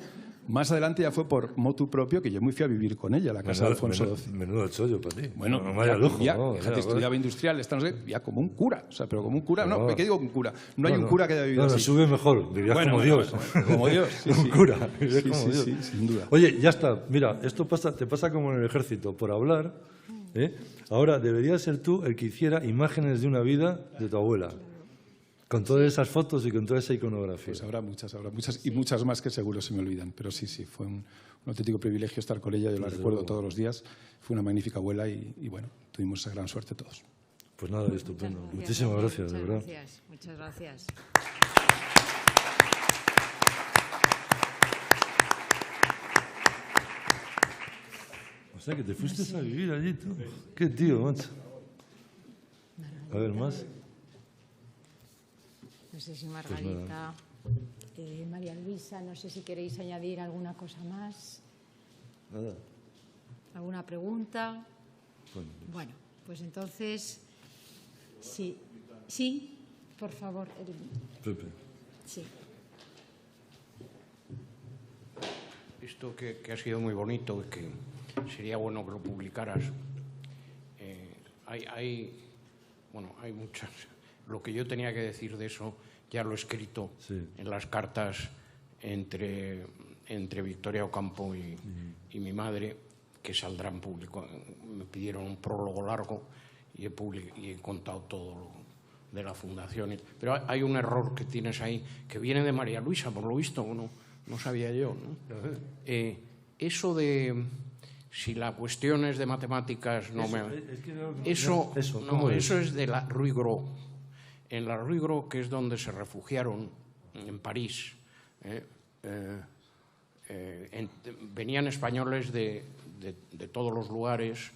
más adelante, ya fue por motu propio que yo me fui a vivir con ella a la casa de Alfonso XII. Menudo chollo para ti. Bueno, no vaya lujo. Fíjate, estudiaba industrial, no sé, ya como un cura. O sea, pero como un cura, no, ¿qué digo un cura? No hay un cura que haya vivido así. Sube mejor, vivías como Dios. Como Dios, sí, un cura, vivías como Dios. Sí, sin duda. Oye, ya está, mira, esto te pasa como en el ejército, por hablar, ahora deberías ser tú el que hiciera imágenes de una vida de tu abuela. Con todas esas fotos y con toda esa iconografía. Pues habrá muchas y muchas más que seguro se me olvidan. Pero sí, fue un auténtico privilegio estar con ella, yo la recuerdo todos los días. Fue una magnífica abuela y bueno, tuvimos esa gran suerte todos. Pues nada, estupendo. Muchísimas gracias, de verdad. Muchas gracias. O sea, que te fuiste a vivir allí tú. Qué tío, macho. A ver, más. No sé si Margarita, María Luisa, no sé si queréis añadir alguna cosa más. Nada. ¿Alguna pregunta? Bueno, pues entonces, sí, por favor. Pepe. Sí. Esto que ha sido muy bonito y que sería bueno que lo publicaras. Hay muchas. Lo que yo tenía que decir de eso ya lo he escrito en las cartas entre Victoria Ocampo y mi madre, que saldrá en público. Me pidieron un prólogo largo y he contado todo lo de la fundación. Pero hay un error que tienes ahí, que viene de María Luisa, por lo visto, no sabía yo, ¿no? Eso de si la cuestión es de matemáticas, eso es de la Rue Gros. En la Rue Gros, que es donde se refugiaron en París, venían españoles de todos los lugares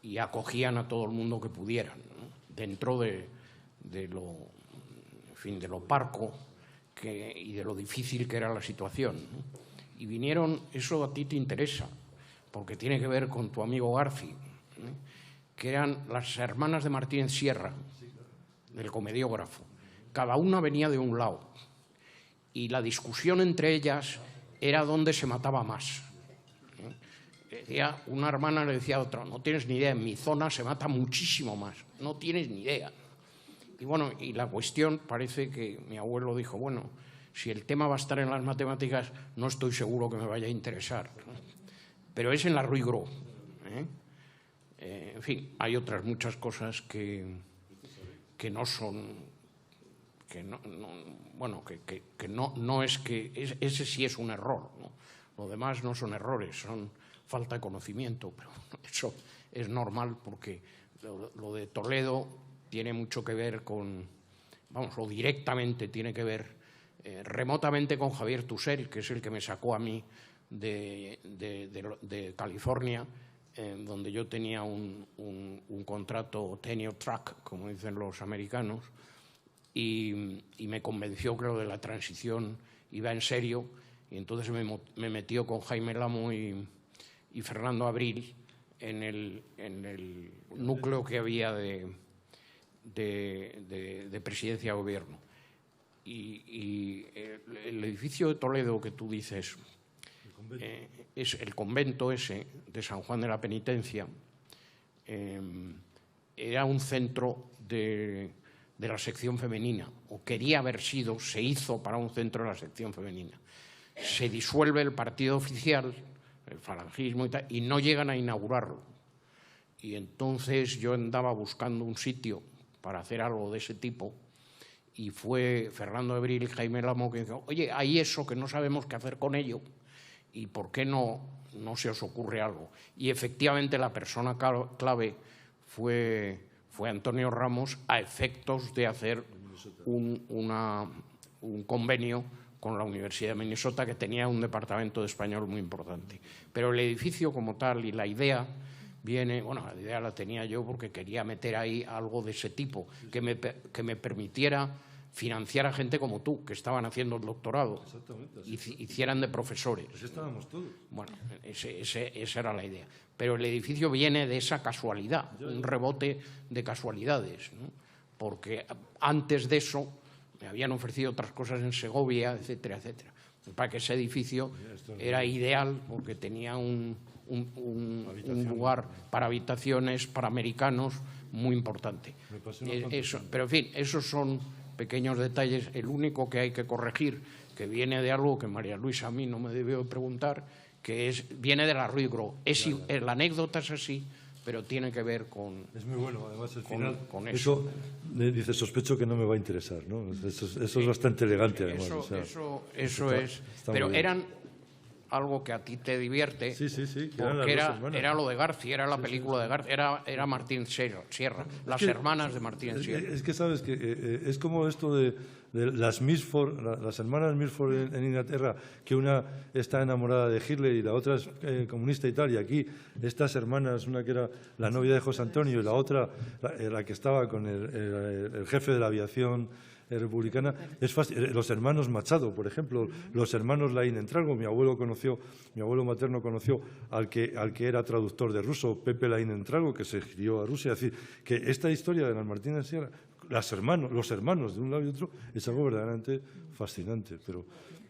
y acogían a todo el mundo que pudieran, ¿no? Dentro de lo parco y de lo difícil que era la situación, ¿no? Y vinieron, eso a ti te interesa, porque tiene que ver con tu amigo Garci, ¿no? Que eran las hermanas de Martínez Sierra, del comediógrafo. Cada una venía de un lado y la discusión entre ellas era dónde se mataba más. Una hermana le decía a otra, no tienes ni idea, en mi zona se mata muchísimo más, no tienes ni idea. Y bueno, y la cuestión parece que mi abuelo dijo, bueno, si el tema va a estar en las matemáticas, no estoy seguro que me vaya a interesar, ¿no? Pero es en la Ruy Gros, ¿eh? En fin, hay otras muchas cosas que no son, no es que, ese sí es un error, ¿no? Lo demás no son errores, son falta de conocimiento, pero eso es normal porque lo de Toledo tiene mucho que ver con, o directamente tiene que ver remotamente con Javier Tusell, que es el que me sacó a mí de California, donde yo tenía un contrato tenure track, como dicen los americanos, y me convenció que lo de la transición iba en serio, y entonces me metió con Jaime Lamo y Fernando Abril en el núcleo que había de presidencia de gobierno. Y el edificio de Toledo que tú dices, es el convento ese de San Juan de la Penitencia, era un centro de la sección femenina, o quería haber sido, se hizo para un centro de la sección femenina. Se disuelve el partido oficial, el falangismo y tal, y no llegan a inaugurarlo. Y entonces yo andaba buscando un sitio para hacer algo de ese tipo, y fue Fernando Abril y Jaime Lamo que dijo, oye, hay eso que no sabemos qué hacer con ello, y ¿por qué no se os ocurre algo? Y efectivamente la persona clave fue Antonio Ramos, a efectos de hacer un convenio con la Universidad de Minnesota, que tenía un departamento de español muy importante. Pero el edificio como tal y la idea viene, la idea la tenía yo porque quería meter ahí algo de ese tipo, que me permitiera financiar a gente como tú, que estaban haciendo el doctorado, y hicieran de profesores. Pues estábamos todos. Bueno, esa era la idea. Pero el edificio viene de esa casualidad, un rebote de casualidades, ¿no? Porque antes de eso me habían ofrecido otras cosas en Segovia, etcétera, etcétera. Para que ese edificio era ideal porque tenía un lugar para habitaciones, para americanos, muy importante. Pero en fin, esos son pequeños detalles. El único que hay que corregir, que viene de algo que María Luisa a mí no me debió preguntar, que viene de la Ruy Gros. La anécdota es así, pero tiene que ver con... Es muy bueno, además el final... Con eso. Dice, sospecho que no me va a interesar, ¿no? Eso es bastante elegante, además. Eso es... Pero eran algo que a ti te divierte, sí, porque era lo de García, era la película de García, era Martín Sierra, las hermanas de Martín Sierra. Es que sabes que es como esto de las Mitford, las hermanas Mitford en Inglaterra, que una está enamorada de Hitler y la otra es comunista y tal, y aquí estas hermanas, una que era la novia de José Antonio y la otra la que estaba con el jefe de la aviación republicana, los hermanos Machado, por ejemplo, los hermanos Laín Entralgo. Mi abuelo materno conoció al que era traductor de ruso, Pepe Laín Entralgo, que se exilió a Rusia. Es decir, que esta historia de las Martínez Sierra, los hermanos de un lado y otro, es algo verdaderamente fascinante. Pero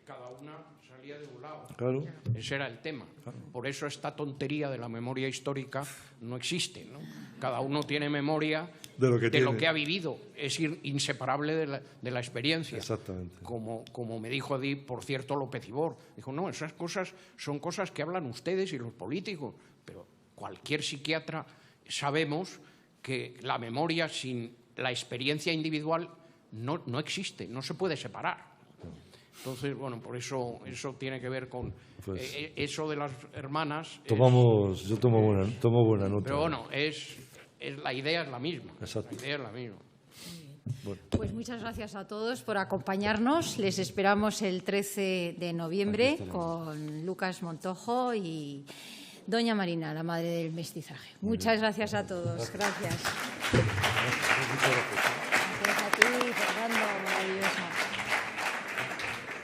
cada una salía de un lado. Claro. Ese era el tema. Por eso esta tontería de la memoria histórica no existe, ¿no? Cada uno tiene memoria de lo que ha vivido. Es inseparable de la experiencia. Exactamente. Como me dijo por cierto, López Ibor. Dijo, no, esas cosas son cosas que hablan ustedes y los políticos. Pero cualquier psiquiatra sabemos que la memoria sin la experiencia individual no existe, no se puede separar. Entonces, por eso tiene que ver con eso de las hermanas. Yo tomo buena nota. Pero la idea es la misma. Exacto. La idea es la misma. Bueno. Pues muchas gracias a todos por acompañarnos. Les esperamos el 13 de noviembre con Lucas Montojo y Doña Marina, la madre del mestizaje. Muchas gracias a todos. Gracias. Muchas gracias.